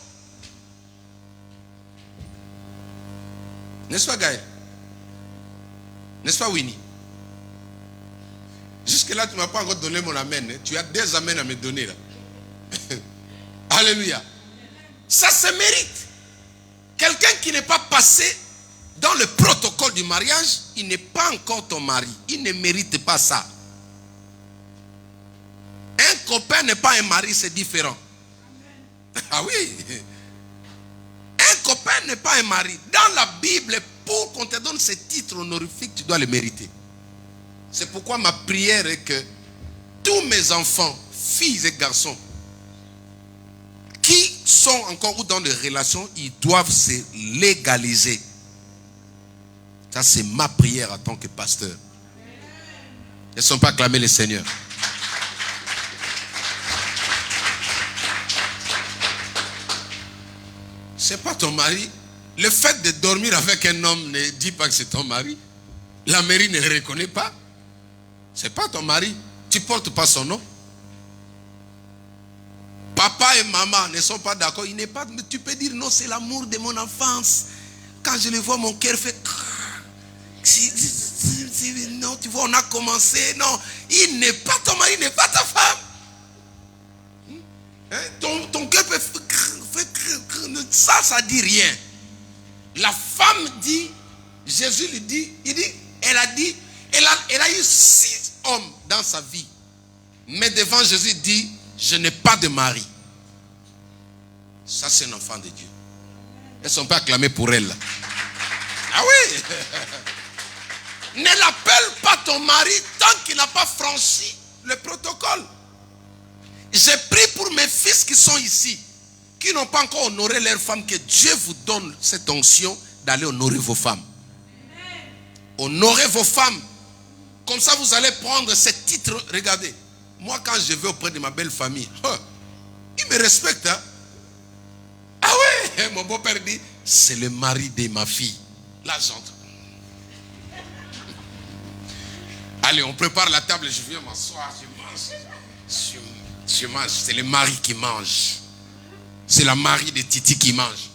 N'est-ce pas Gaël? N'est-ce pas Winnie? Jusque-là, tu ne m'as pas encore donné mon amen. Hein. Tu as des amens à me donner là. Alléluia. Ça se mérite. Quelqu'un qui n'est pas passé dans le protocole du mariage, il n'est pas encore ton mari. Il ne mérite pas ça. Un copain n'est pas un mari, c'est différent. Ah oui. Un copain n'est pas un mari. Dans la Bible, pour qu'on te donne ce titre honorifique, tu dois le mériter. C'est pourquoi ma prière est que tous mes enfants, filles et garçons, qui sont encore ou dans des relations, ils doivent se légaliser. Ça, c'est ma prière en tant que pasteur. Ils ne sont pas acclamés les seigneurs. C'est pas ton mari. Le fait de dormir avec un homme ne dit pas que c'est ton mari. La mairie ne le reconnaît pas. C'est pas ton mari. Tu portes pas son nom. Papa et maman ne sont pas d'accord. Il n'est pas. Mais tu peux dire non, c'est l'amour de mon enfance. Quand je le vois, mon cœur fait. Non, tu vois, on a commencé. Non, il n'est pas ton mari, il n'est pas ta femme. Hein? Ton cœur peut faire. Ça dit rien. La femme dit, Jésus lui dit, elle a eu 6 hommes dans sa vie. Mais devant Jésus, il dit, je n'ai pas de mari. Ça, c'est un enfant de Dieu. Elles ne sont pas acclamées pour elle. Ah oui. Ne l'appelle pas ton mari tant qu'il n'a pas franchi le protocole. J'ai prié pour mes fils qui sont ici, qui n'ont pas encore honoré leurs femmes, que Dieu vous donne cette onction d'aller honorer vos femmes. Honorez vos femmes. Comme ça, vous allez prendre ce titre. Regardez, moi, quand je vais auprès de ma belle famille, ils me respectent. Hein? Ah oui, mon beau-père dit, c'est le mari de ma fille. Là, j'entre. Allez, on prépare la table, je viens m'asseoir, je mange. Je mange, c'est le mari qui mange. C'est la mari de Titi qui mange.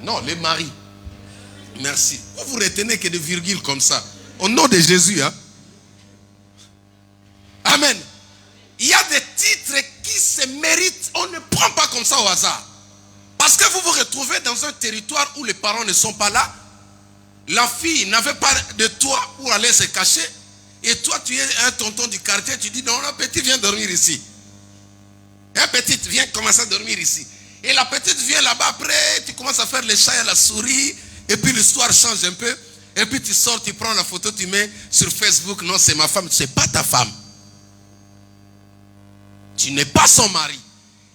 Non, le mari. Merci. Vous retenez que des virgules comme ça. Au nom de Jésus. Hein? Amen. Il y a des titres qui se méritent. On ne prend pas comme ça au hasard. Parce que vous vous retrouvez dans un territoire où les parents ne sont pas là. La fille n'avait pas de toit pour aller se cacher. Et toi, tu es un tonton du quartier. Tu dis, non, la petite vient dormir ici. La petite vient commencer à dormir ici. Et la petite vient là-bas après. Tu commences à faire les chats et la souris. Et puis l'histoire change un peu. Et puis tu sors, tu prends la photo, tu mets sur Facebook. Non, c'est ma femme. Ce n'est pas ta femme. Tu n'es pas son mari.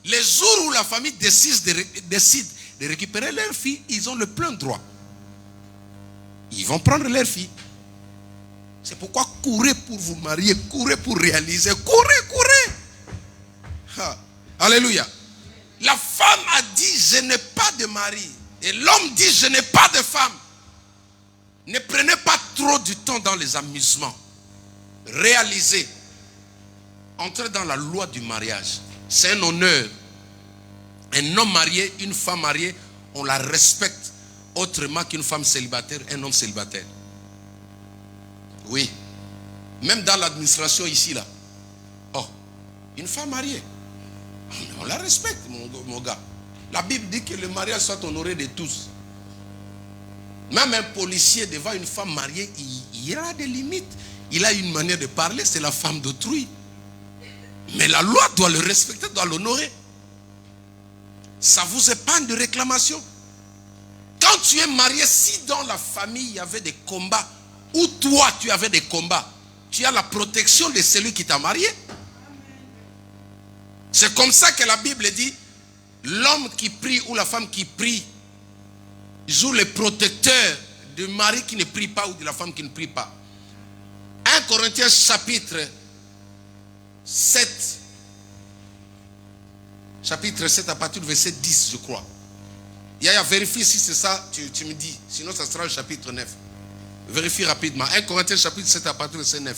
Les jours où la famille décide de récupérer leur fille, ils ont le plein droit. Ils vont prendre leur fille. C'est pourquoi courez pour vous marier, courez pour réaliser, courez. Ah. Alléluia. La femme a dit, je n'ai pas de mari. Et l'homme dit, je n'ai pas de femme. Ne prenez pas trop du temps dans les amusements. Réalisez. Entrez dans la loi du mariage. C'est un honneur. Un homme marié, une femme mariée, on la respecte autrement qu'une femme célibataire, un homme célibataire. Oui. Même dans l'administration ici, là. Oh, une femme mariée. On la respecte, mon gars. La Bible dit que le mariage soit honoré de tous. Même un policier devant une femme mariée, il y a des limites. Il a une manière de parler, c'est la femme d'autrui. Mais la loi doit le respecter, doit l'honorer. Ça vous épargne de réclamations. Quand tu es marié, si dans la famille il y avait des combats, ou toi tu avais des combats, tu as la protection de celui qui t'a marié. C'est comme ça que la Bible dit, l'homme qui prie ou la femme qui prie joue le protecteur du mari qui ne prie pas ou de la femme qui ne prie pas. 1 Corinthiens chapitre 7. Chapitre 7 à partir du verset 10, je crois. Yaya, vérifie si c'est ça, tu me dis. Sinon, ça sera le chapitre 9. Vérifie rapidement. 1 Corinthiens chapitre 7 à partir du verset 9.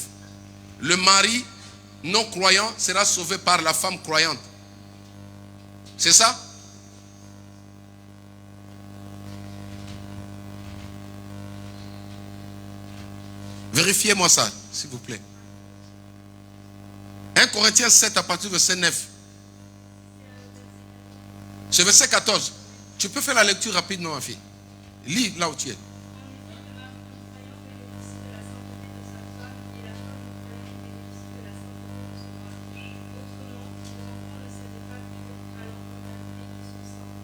Le mari non croyant sera sauvé par la femme croyante. C'est ça? Vérifiez-moi ça, s'il vous plaît. 1 Corinthiens 7 à partir du verset 9. C'est verset 14. Tu peux faire la lecture rapidement, ma fille. Lis là où tu es.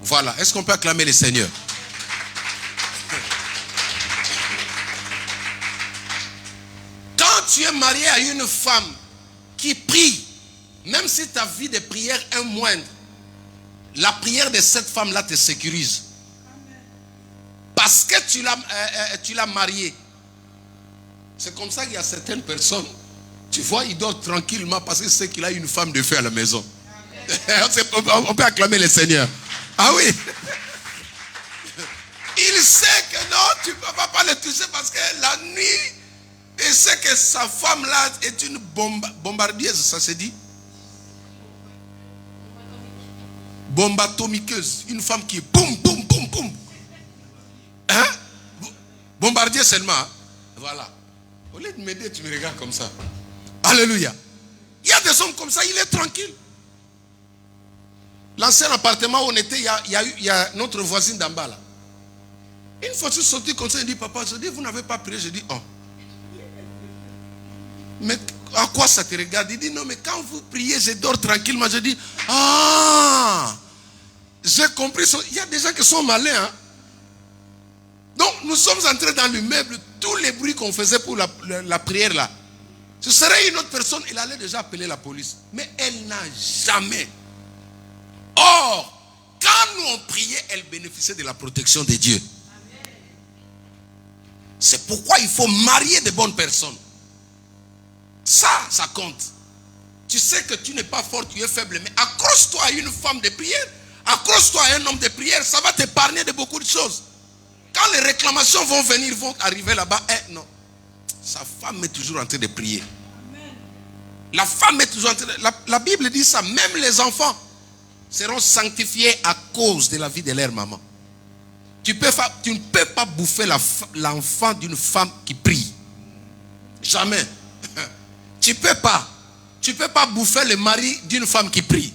Voilà. Est-ce qu'on peut acclamer le Seigneur? Quand tu es marié à une femme qui prie, même si ta vie de prière est moindre, la prière de cette femme-là te sécurise. Parce que tu l'as mariée. C'est comme ça qu'il y a certaines personnes, tu vois, ils dorment tranquillement parce qu'ils savent qu'il a une femme de feu à la maison. On peut acclamer le Seigneur. Ah oui. Il sait que non, tu ne vas pas le toucher parce que la nuit, il sait que sa femme-là est une bombardieuse, ça se dit? Bombe atomiqueuse. Une femme qui est boum, boum, boum, boum. Hein? Bombardier seulement. Hein? Voilà. Au lieu de m'aider, tu me regardes comme ça. Alléluia. Il y a des hommes comme ça, il est tranquille. L'ancien appartement où on était, il y a notre voisine d'en bas là. Une fois je suis sorti comme ça, il dit, papa, je dis, vous n'avez pas prié. Je dis, oh. Mais à quoi ça te regarde? Il dit, non, mais quand vous priez, je dors tranquillement. Je dis, ah, j'ai compris. Il y a des gens qui sont malins. Hein? Donc, nous sommes entrés dans l'immeuble. Tous les bruits qu'on faisait pour la prière là, ce serait une autre personne, il allait déjà appeler la police. Mais elle n'a jamais. Or, quand nous on priait, elle bénéficiait de la protection de Dieu. C'est pourquoi il faut marier de bonnes personnes. Ça compte. Tu sais que tu n'es pas fort, tu es faible, mais accroche-toi à une femme de prière, accroche-toi à un homme de prière, ça va t'épargner de beaucoup de choses. Quand les réclamations vont venir, vont arriver là-bas, non. Sa femme est toujours en train de prier. La femme est toujours en train de... La Bible dit ça, même les enfants seront sanctifiés à cause de la vie de leur maman. Tu ne peux pas bouffer l'enfant d'une femme qui prie. Jamais. Tu ne peux pas. Tu ne peux pas bouffer le mari d'une femme qui prie.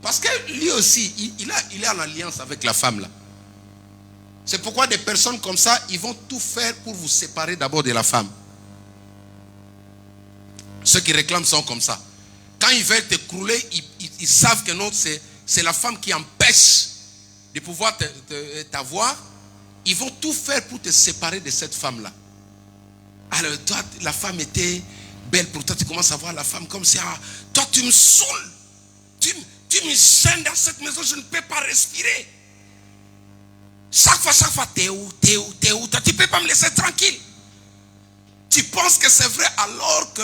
Parce que lui aussi, il est en alliance avec la femme là. C'est pourquoi des personnes comme ça, ils vont tout faire pour vous séparer d'abord de la femme. Ceux qui réclament sont comme ça. Quand ils veulent t'écrouler, ils savent que non, c'est la femme qui empêche de pouvoir t'avoir. Ils vont tout faire pour te séparer de cette femme-là. Alors toi, la femme était belle, pour toi tu commences à voir la femme comme ça. Toi tu me saoules. Tu me gênes dans cette maison, je ne peux pas respirer. Chaque fois, t'es où? Toi, tu ne peux pas me laisser tranquille. Tu penses que c'est vrai alors que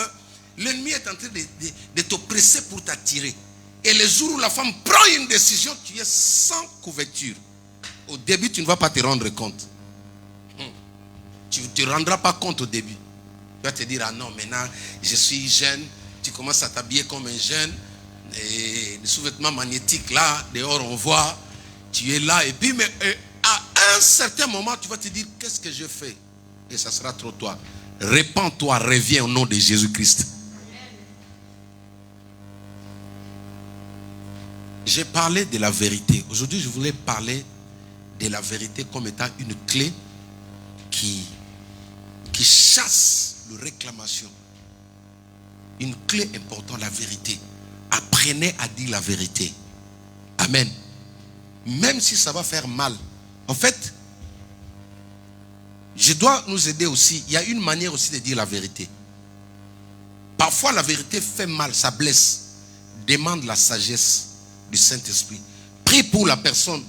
l'ennemi est en train de t'oppresser pour t'attirer. Et le jour où la femme prend une décision, tu es sans couverture. Au début, tu ne vas pas te rendre compte. Tu ne te rendras pas compte au début. Tu vas te dire, ah non, maintenant, je suis jeune. Tu commences à t'habiller comme un jeune. Et les sous-vêtements magnétiques, là, dehors, on voit. Tu es là. Et puis, mais à un certain moment, tu vas te dire, qu'est-ce que je fais? Et ça sera trop tard. Répands-toi, reviens au nom de Jésus-Christ. J'ai parlé de la vérité. Aujourd'hui, je voulais parler de la vérité comme étant une clé qui chasse la réclamation. Une clé importante, la vérité. Apprenez à dire la vérité. Amen. Même si ça va faire mal. En fait, je dois nous aider aussi. Il y a une manière aussi de dire la vérité. Parfois, la vérité fait mal, ça blesse. Demande la sagesse du Saint-Esprit. Prie pour la personne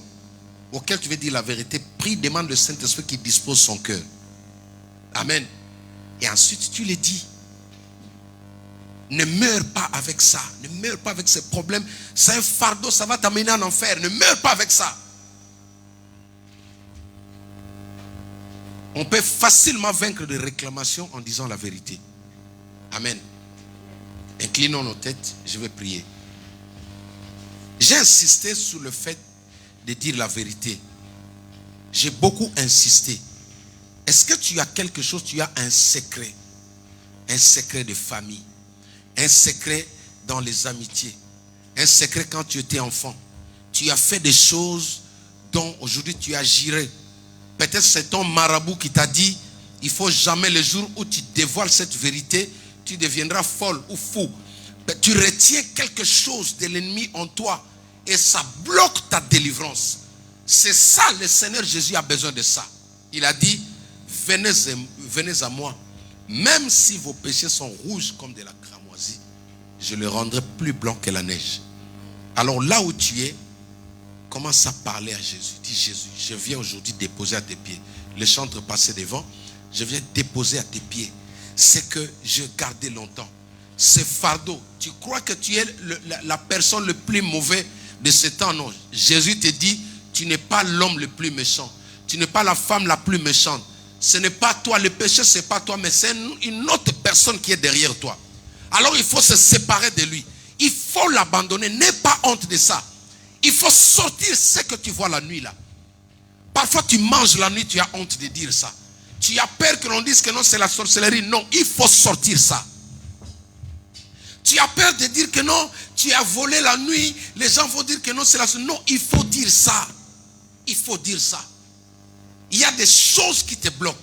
auquel tu veux dire la vérité. Prie, demande le Saint-Esprit qui dispose son cœur. Amen. Et ensuite, tu le dis. Ne meurs pas avec ça. Ne meurs pas avec ces problèmes. C'est un fardeau, ça va t'amener en enfer. Ne meurs pas avec ça. On peut facilement vaincre des réclamations en disant la vérité. Amen. Inclinons nos têtes, je vais prier. J'ai insisté sur le fait de dire la vérité. J'ai beaucoup insisté. Est-ce que tu as quelque chose, tu as un secret de famille, un secret dans les amitiés, un secret quand tu étais enfant. Tu as fait des choses dont aujourd'hui tu agirais. Peut-être c'est ton marabout qui t'a dit, il faut jamais le jour où tu dévoiles cette vérité, tu deviendras folle ou fou. Tu retiens quelque chose de l'ennemi en toi et ça bloque ta délivrance. C'est ça, le Seigneur Jésus a besoin de ça. Il a dit, venez à moi. Même si vos péchés sont rouges comme de la cramoisie, je les rendrai plus blancs que la neige. Alors là où tu es, commence à parler à Jésus. Dis Jésus, je viens aujourd'hui déposer à tes pieds. Le chantre passé devant, je viens déposer à tes pieds. C'est que je gardais longtemps. Ce fardeau, tu crois que tu es la personne le plus mauvais de ce temps? Non. Jésus te dit, tu n'es pas l'homme le plus méchant. Tu n'es pas la femme la plus méchante. Ce n'est pas toi, le péché c'est pas toi, mais c'est une autre personne qui est derrière toi. Alors il faut se séparer de lui. Il faut l'abandonner. N'aie pas honte de ça. Il faut sortir ce que tu vois la nuit là. Parfois tu manges la nuit, tu as honte de dire ça. Tu as peur que l'on dise que non, c'est la sorcellerie. Non, il faut sortir ça. Tu as peur de dire que non, tu as volé la nuit. Les gens vont dire que non, c'est la sorcellerie. Non, il faut dire ça. Il faut dire ça. Il y a des choses qui te bloquent.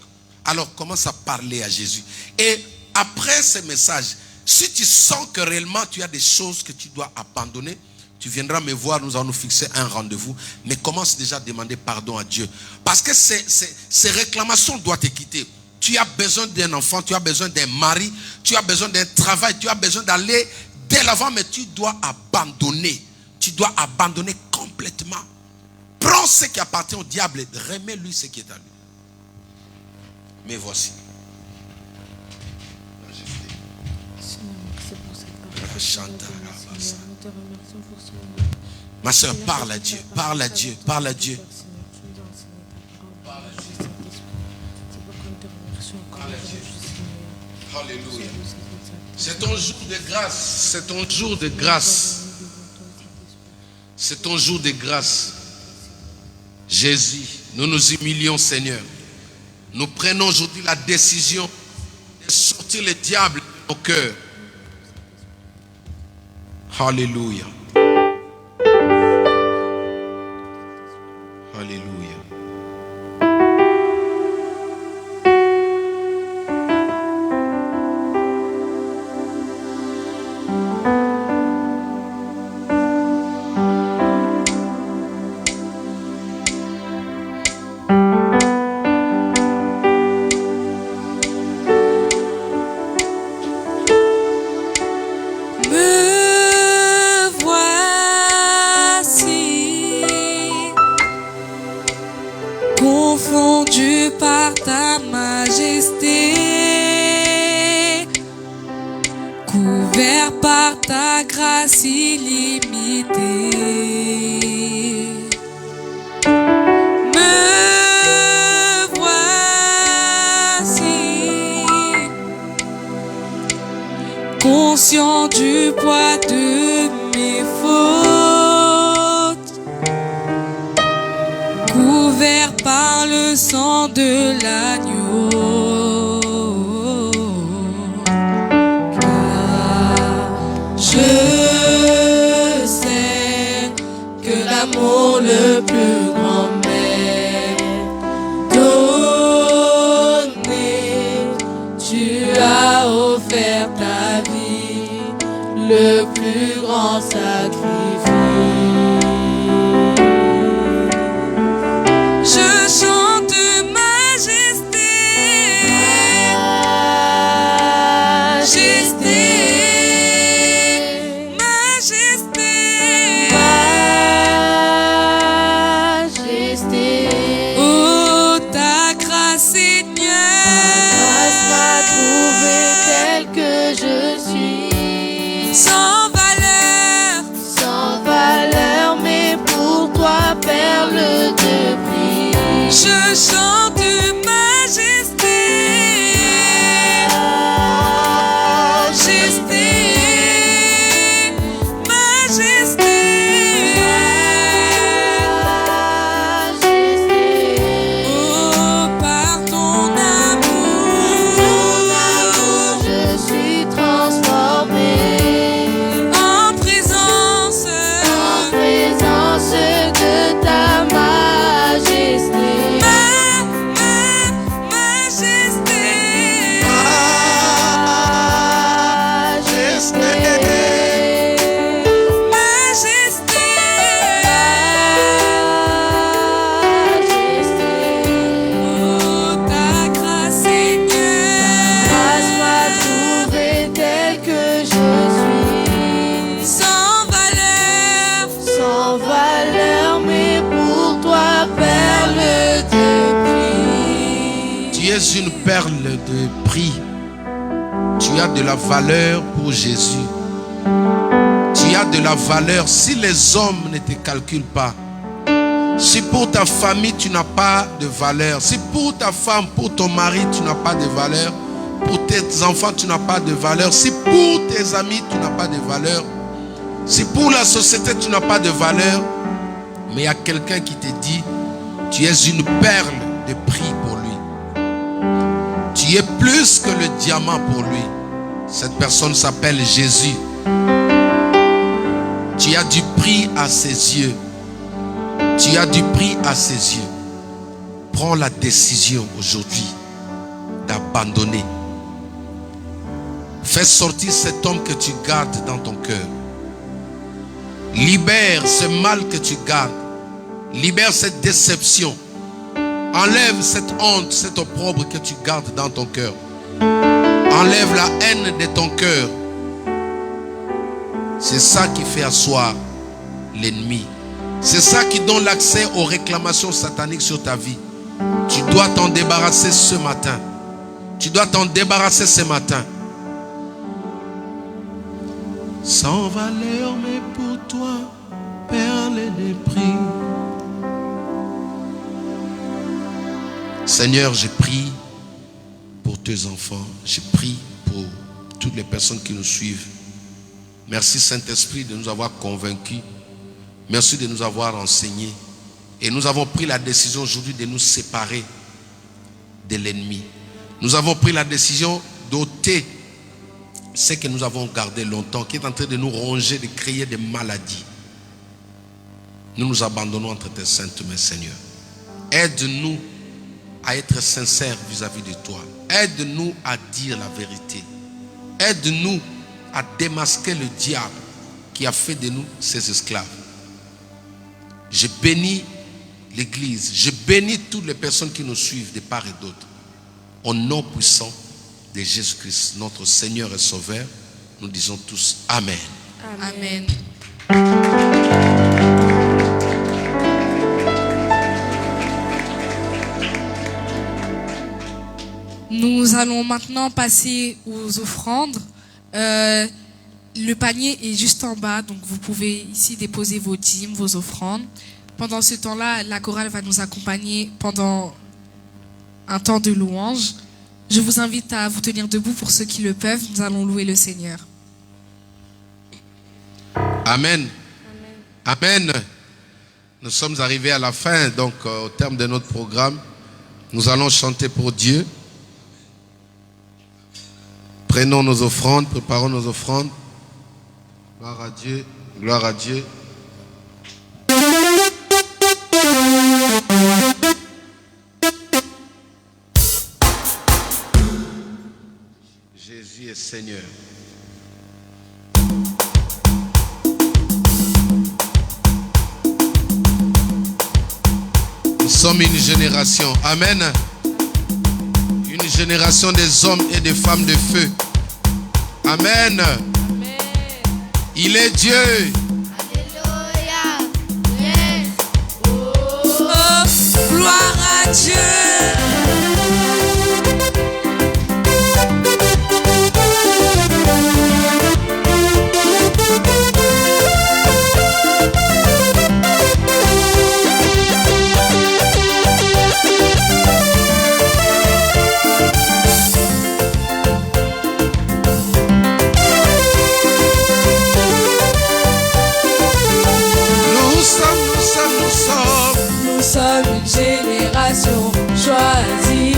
Alors commence à parler à Jésus. Et après ce message, si tu sens que réellement tu as des choses que tu dois abandonner, tu viendras me voir, nous allons nous fixer un rendez-vous. Mais commence déjà à demander pardon à Dieu. Parce que ces réclamations doivent te quitter. Tu as besoin d'un enfant, tu as besoin d'un mari, tu as besoin d'un travail, tu as besoin d'aller dès l'avant, mais tu dois abandonner. Tu dois abandonner complètement. Prends ce qui appartient au diable et remets-lui ce qui est à lui. Mais voici. Ma soeur, parle à Dieu, parle à Dieu, parle à Dieu. Alléluia. C'est ton jour de grâce, c'est ton jour de grâce. C'est ton jour de grâce. Jésus, nous nous humilions, Seigneur. Nous prenons aujourd'hui la décision de sortir le diable de nos cœurs. Alléluia. Alléluia. Confondu par ta majesté, couvert par ta grâce illimitée. Me voici, conscient du poids de mes fautes, couvert par le sang de l'agneau. Car je sais que l'amour le plus grand m'est donné. Tu as offert ta vie, le plus grand sacrifice. Je chante majesté, majesté, majesté, majesté. Oh, ta grâce, Seigneur, ta grâce m'a trouvé tel que je suis, sans valeur, mais pour toi, perle de prix. Je chante majesté, majesté, majesté, majesté. Oh, par ton es une perle de prix. Tu as de la valeur pour Jésus. Tu as de la valeur si les hommes ne te calculent pas. Si pour ta famille tu n'as pas de valeur, si pour ta femme, pour ton mari tu n'as pas de valeur, pour tes enfants tu n'as pas de valeur, si pour tes amis tu n'as pas de valeur, si pour la société tu n'as pas de valeur, mais il y a quelqu'un qui te dit, tu es une perle de prix pour lui. Tu es plus que le diamant pour lui. Cette personne s'appelle Jésus. Tu as du prix à ses yeux. Tu as du prix à ses yeux. Prends la décision aujourd'hui d'abandonner. Fais sortir cet homme que tu gardes dans ton cœur. Libère ce mal que tu gardes. Libère cette déception. Enlève cette honte, cet opprobre que tu gardes dans ton cœur. Enlève la haine de ton cœur. C'est ça qui fait asseoir l'ennemi. C'est ça qui donne l'accès aux réclamations sataniques sur ta vie. Tu dois t'en débarrasser ce matin. Tu dois t'en débarrasser ce matin. Sans valeur, mais pour toi, perle de prix. Seigneur, je prie pour tes enfants. Je prie pour toutes les personnes qui nous suivent. Merci Saint-Esprit de nous avoir convaincus. Merci de nous avoir enseignés. Et nous avons pris la décision aujourd'hui de nous séparer de l'ennemi. Nous avons pris la décision d'ôter ce que nous avons gardé longtemps, qui est en train de nous ronger, de créer des maladies. Nous nous abandonnons entre tes saintes mains, Seigneur. Aide-nous à être sincères vis-à-vis de toi. Aide-nous à dire la vérité. Aide-nous à démasquer le diable qui a fait de nous ses esclaves. Je bénis l'Église. Je bénis toutes les personnes qui nous suivent de part et d'autre. Au nom puissant de Jésus-Christ, notre Seigneur et Sauveur, nous disons tous Amen. Amen. Nous allons maintenant passer aux offrandes. Le panier est juste en bas, donc vous pouvez ici déposer vos dîmes, vos offrandes. Pendant ce temps-là, la chorale va nous accompagner pendant un temps de louange. Je vous invite à vous tenir debout pour ceux qui le peuvent. Nous allons louer le Seigneur. Amen. Amen. Nous sommes arrivés à la fin, donc au terme de notre programme. Nous allons chanter pour Dieu. Prenons nos offrandes, préparons nos offrandes. Gloire à Dieu, gloire à Dieu. Jésus est Seigneur. Nous sommes une génération, amen. Une génération des hommes et des femmes de feu. Amen. Amen. Il est Dieu. Alléluia. Yes. Oh, gloire à Dieu. Nous sommes une génération choisie,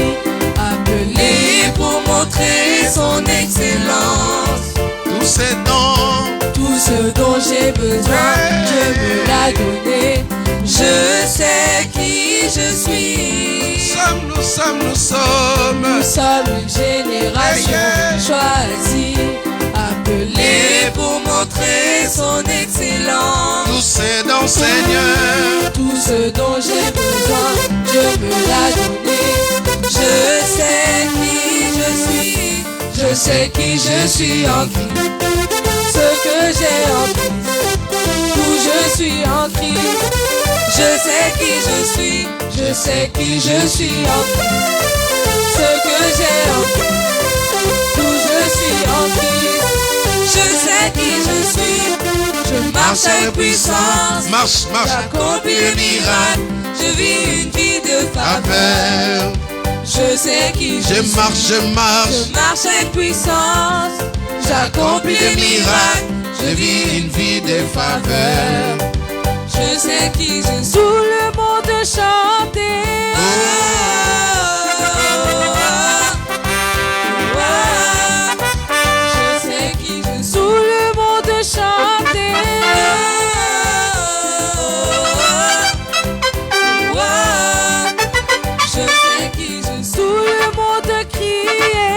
appelée pour montrer son excellence. Tous ces dons, Tout ce dont j'ai besoin, Dieu me l'a donné. Je sais qui je suis. nous sommes. Nous sommes une génération choisie, appelée pour montrer son excellence. Tous ces dons, Seigneur. Tout ce dont j'ai besoin, Dieu me l'a donné. Je sais qui je suis, je sais qui je suis en Christ. Ce que j'ai en Christ, où je suis en Christ. Je sais qui je suis, je sais qui je suis en Christ. Ce j'ai en Christ, d'où je suis en Christ. Je sais qui je suis, je marche avec puissance. Marche, marche. J'accomplis le miracle, je vis une vie de faveur. Je sais qui je suis, je marche. je marche avec puissance. J'accomplis le miracle, je vis une vie de faveur. Je sais qui je suis. Tout le monde chanter. Je sais qui je suis. Tout le monde chanter. Je sais qui je suis. Tout le monde crier.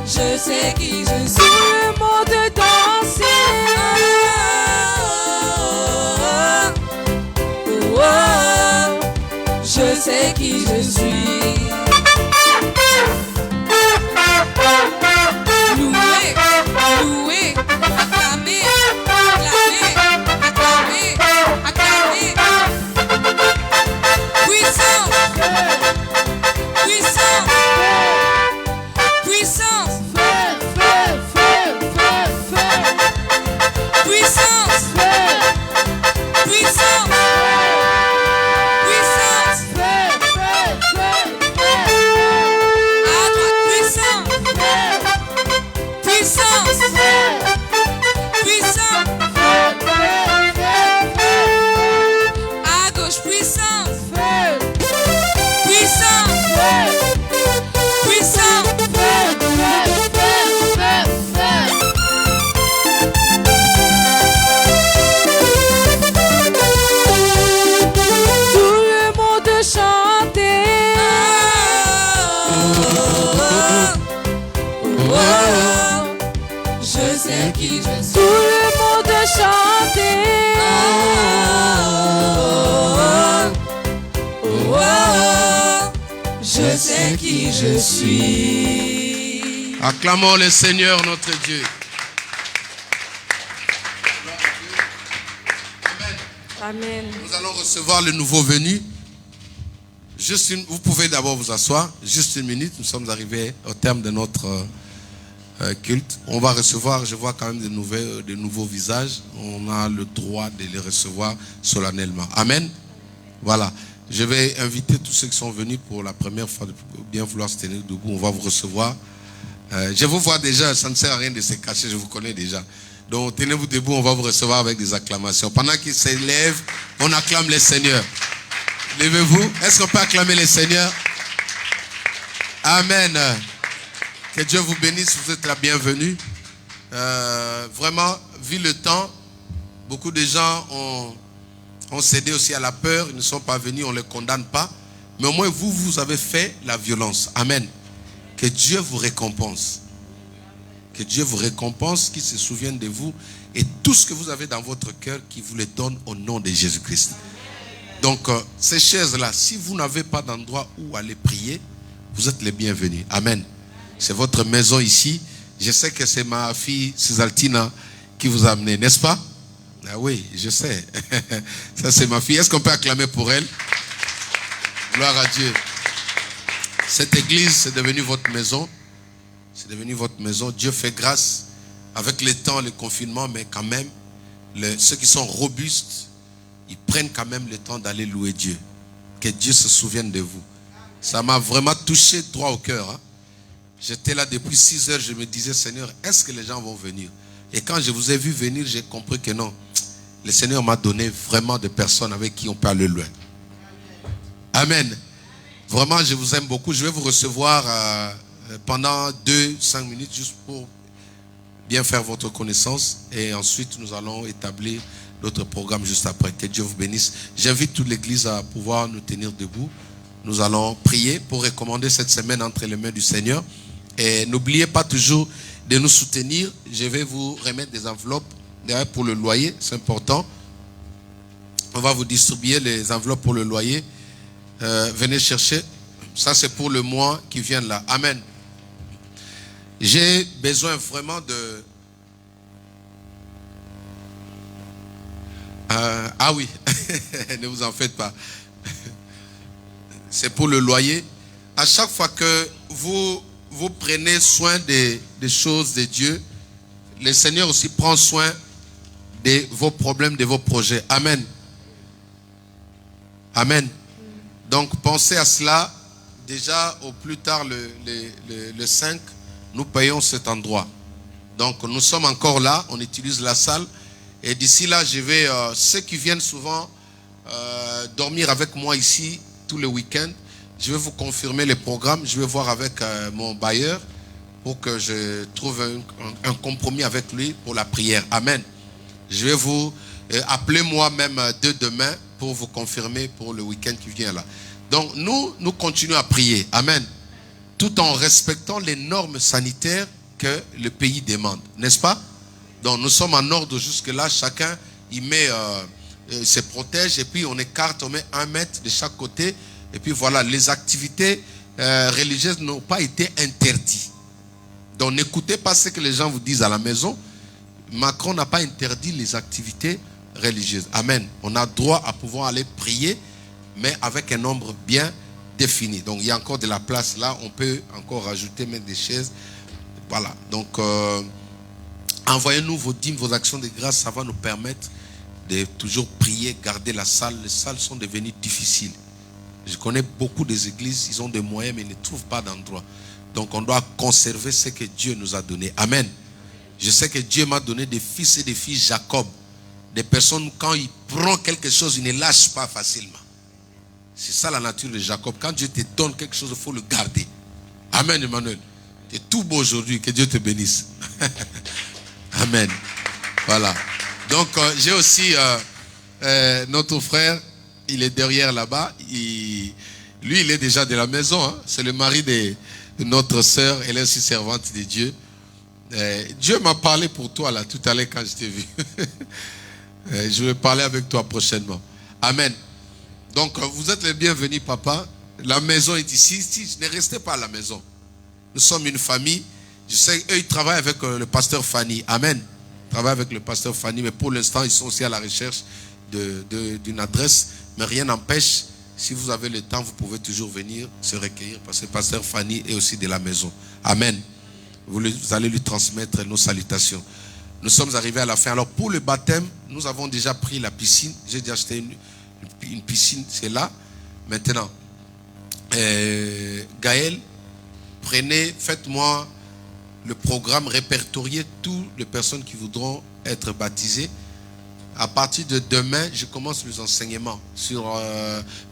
Je sais qui je suis. Tout le monde danser. Je sais qui je suis. Louer, louer, acclamer, acclamer, acclamer, acclamer. Puissance, puissance, puissance. Puissance, puissance, puissance. À droite, puissance, puissance, puissance. À gauche, puissance, puissance, puissance. Tout le monde chanter. Je sais qui je suis. Tout le monde chanter. Je sais qui je suis. Acclamons le Seigneur notre Dieu. Amen. Nous allons recevoir le nouveau venu. Vous pouvez d'abord vous asseoir. Juste une minute. Nous sommes arrivés au terme de notre culte. On va recevoir, je vois quand même de nouveaux visages. On a le droit de les recevoir solennellement. Amen. Voilà. Je vais inviter tous ceux qui sont venus pour la première fois de bien vouloir se tenir debout. On va vous recevoir. Je vous vois déjà, ça ne sert à rien de se cacher, je vous connais déjà. Donc tenez-vous debout, on va vous recevoir avec des acclamations. Pendant qu'ils s'élèvent, on acclame les Seigneurs. Levez-vous. Est-ce qu'on peut acclamer les Seigneurs? Amen. Que Dieu vous bénisse, vous êtes la bienvenue. Vraiment, vu le temps, beaucoup de gens ont cédé aussi à la peur, ils ne sont pas venus, on ne les condamne pas. Mais au moins vous avez fait la violence. Amen. Que Dieu vous récompense. Que Dieu vous récompense, qu'il se souvienne de vous et tout ce que vous avez dans votre cœur, qu'il vous le donne au nom de Jésus-Christ. Donc, ces chaises-là, si vous n'avez pas d'endroit où aller prier, vous êtes les bienvenus. Amen. C'est votre maison ici. Je sais que c'est ma fille Cisaltina qui vous a amené, n'est-ce pas? Ah oui, je sais. Ça, c'est ma fille. Est-ce qu'on peut acclamer pour elle? Gloire à Dieu. Cette église, c'est devenu votre maison. C'est devenu votre maison. Dieu fait grâce avec le temps, le confinement, mais quand même, ceux qui sont robustes, ils prennent quand même le temps d'aller louer Dieu. Que Dieu se souvienne de vous. Ça m'a vraiment touché droit au cœur. Hein. J'étais là depuis 6 heures, je me disais, Seigneur, est-ce que les gens vont venir? Et quand je vous ai vu venir, j'ai compris que non. Le Seigneur m'a donné vraiment des personnes avec qui on peut aller loin. Amen. Vraiment, je vous aime beaucoup. Je vais vous recevoir pendant 2-5 minutes juste pour bien faire votre connaissance. Et ensuite, nous allons établir d'autres programmes juste après. Que Dieu vous bénisse. J'invite toute l'église à pouvoir nous tenir debout. Nous allons prier pour recommander cette semaine entre les mains du Seigneur. Et n'oubliez pas toujours de nous soutenir. Je vais vous remettre des enveloppes derrière pour le loyer. C'est important. On va vous distribuer les enveloppes pour le loyer. Venez chercher. Ça, c'est pour le mois qui vient là. Amen. J'ai besoin vraiment de... ah oui. Ne vous en faites pas. C'est pour le loyer. À chaque fois que vous prenez soin des choses de Dieu, le Seigneur aussi prend soin de vos problèmes, de vos projets. Amen. Amen. Donc pensez à cela. Déjà au plus tard le 5, nous payons cet endroit. Donc nous sommes encore là, on utilise la salle. Et d'ici là, je vais, ceux qui viennent souvent dormir avec moi ici tous les week-ends, je vais vous confirmer les programmes. Je vais voir avec mon bailleur pour que je trouve un compromis avec lui pour la prière. Amen. Je vais vous appeler moi-même dès demain pour vous confirmer pour le week-end qui vient là. Donc nous continuons à prier. Amen. Tout en respectant les normes sanitaires que le pays demande. N'est-ce pas? Donc nous sommes en ordre jusque-là. Chacun il met, se protège et puis on écarte, on met 1 mètre de chaque côté. Et puis voilà, les activités religieuses n'ont pas été interdites. Donc n'écoutez pas ce que les gens vous disent à la maison. Macron n'a pas interdit les activités religieuses. Amen. On a droit à pouvoir aller prier, mais avec un nombre bien défini. Donc il y a encore de la place là. On peut encore rajouter, mettre des chaises. Voilà. Donc envoyez-nous vos dîmes, vos actions de grâce. Ça va nous permettre de toujours prier, garder la salle. Les salles sont devenues difficiles. Je connais beaucoup des églises, ils ont des moyens, mais ils ne trouvent pas d'endroit. Donc on doit conserver ce que Dieu nous a donné. Amen. Je sais que Dieu m'a donné des fils et des filles Jacob. Des personnes, quand il prend quelque chose, il ne lâche pas facilement. C'est ça la nature de Jacob. Quand Dieu te donne quelque chose, il faut le garder. Amen, Emmanuel. Tu es tout beau aujourd'hui. Que Dieu te bénisse. Amen. Voilà. Donc j'ai aussi notre frère. Il est derrière là-bas. Lui, il est déjà de la maison. Hein. C'est le mari de notre sœur. Elle est aussi servante de Dieu. Dieu m'a parlé pour toi là tout à l'heure quand je t'ai vu. Je vais parler avec toi prochainement. Amen. Donc, vous êtes les bienvenus, papa. La maison est ici. Si, ne restez pas à la maison. Nous sommes une famille. Je sais qu'eux, ils travaillent avec le pasteur Fanny. Amen. Ils travaillent avec le pasteur Fanny. Mais pour l'instant, ils sont aussi à la recherche d'une adresse. Mais rien n'empêche, si vous avez le temps, vous pouvez toujours venir se recueillir parce que pasteur Fanny est aussi de la maison. Amen. Vous allez lui transmettre nos salutations. Nous sommes arrivés à la fin. Alors pour le baptême, nous avons déjà pris la piscine. J'ai déjà acheté une piscine, c'est là. Maintenant, Gaël, faites-moi le programme, répertoriez toutes les personnes qui voudront être baptisées. À partir de demain, je commence les enseignements sur...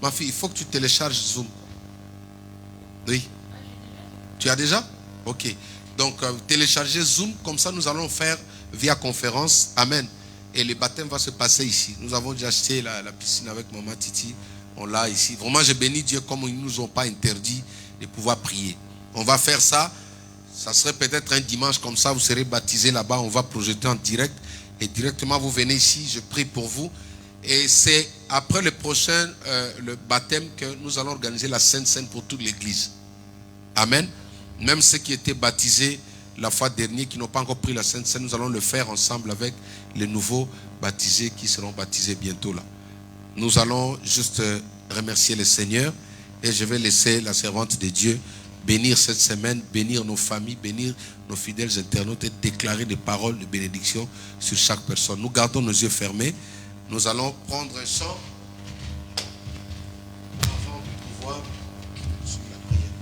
ma fille, il faut que tu télécharges Zoom. Oui. Tu as déjà? Ok. Donc, téléchargez Zoom, comme ça nous allons faire via conférence. Amen. Et le baptême va se passer ici. Nous avons déjà acheté la piscine avec Maman Titi. On l'a ici. Vraiment, je bénis Dieu comme ils ne nous ont pas interdit de pouvoir prier. On va faire ça. Ça serait peut-être un dimanche comme ça. Vous serez baptisés là-bas. On va projeter en direct. Et directement, vous venez ici. Je prie pour vous. Et c'est après le prochain le baptême que nous allons organiser la Sainte Seine pour toute l'église. Amen. Même ceux qui étaient baptisés la fois dernière, qui n'ont pas encore pris la Sainte Seine, nous allons le faire ensemble avec les nouveaux baptisés qui seront baptisés bientôt là. Nous allons juste remercier le Seigneur et je vais laisser la servante de Dieu bénir cette semaine, bénir nos familles, bénir nos fidèles internautes et déclarer des paroles de bénédiction sur chaque personne. Nous gardons nos yeux fermés. Nous allons prendre un chant avant de pouvoir suivre la prière.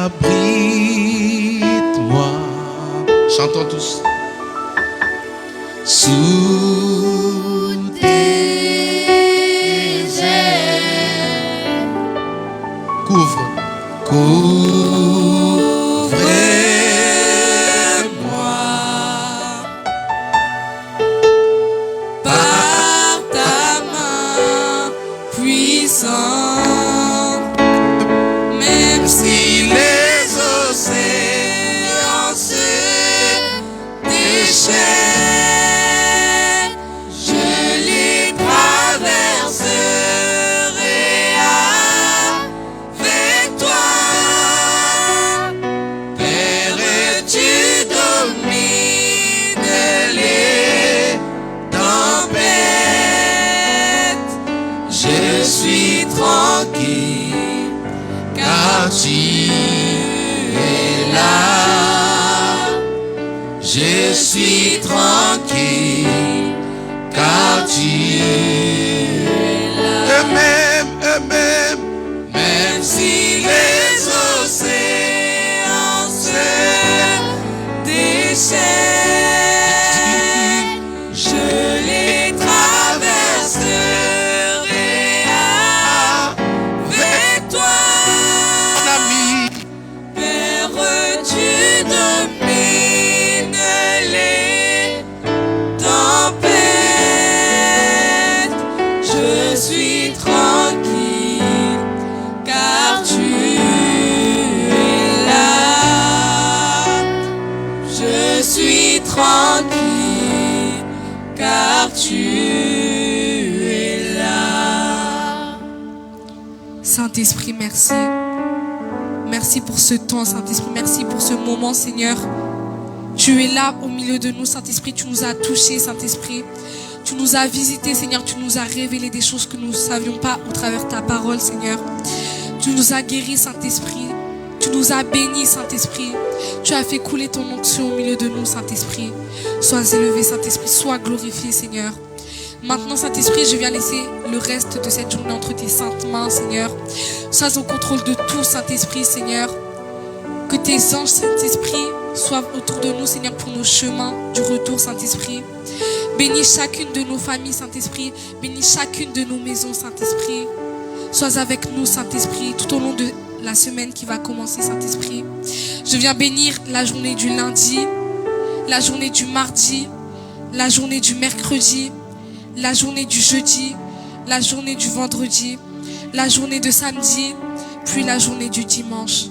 Abrite-moi. Chantons tous. Sous tes ailes. Couvrez-moi par ta main puissante. Même si les océans se déchaînent, suis tranquille, car tu es là. Je suis tranquille, car tu es là. Même si les océans se déchaînent, je les traverserai avec toi. Père, tu domines les tempêtes. Je suis tranquille, car tu es là. Je suis tranquille, car tu es là. Saint-Esprit, merci. Merci pour ce temps, Saint-Esprit. Merci pour ce moment, Seigneur. Tu es là au milieu de nous, Saint-Esprit. Tu nous as touchés, Saint-Esprit. Tu nous as visités, Seigneur. Tu nous as révélé des choses que nous ne savions pas au travers de ta parole, Seigneur. Tu nous as guéris, Saint-Esprit. Tu nous as bénis, Saint-Esprit. Tu as fait couler ton onction au milieu de nous, Saint-Esprit. Sois élevé, Saint-Esprit. Sois glorifié, Seigneur. Maintenant, Saint-Esprit, je viens laisser le reste de cette journée entre tes saintes mains, Seigneur. Sois au contrôle de tout, Saint-Esprit, Seigneur. Que tes anges, Saint-Esprit, soient autour de nous, Seigneur, pour nos chemins du retour, Saint-Esprit. Bénis chacune de nos familles, Saint-Esprit. Bénis chacune de nos maisons, Saint-Esprit. Sois avec nous, Saint-Esprit, tout au long de la semaine qui va commencer, Saint-Esprit. Je viens bénir la journée du lundi, la journée du mardi, la journée du mercredi, la journée du jeudi, la journée du vendredi, la journée de samedi, puis la journée du dimanche.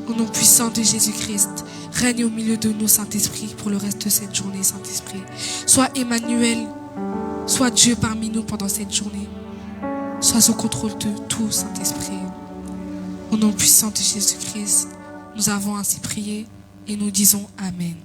Au nom puissant de Jésus-Christ, règne au milieu de nous, Saint-Esprit, pour le reste de cette journée, Saint-Esprit. Sois Emmanuel, sois Dieu parmi nous pendant cette journée. Sois au contrôle de tout, Saint-Esprit. Au nom puissant de Jésus-Christ, nous avons ainsi prié et nous disons Amen.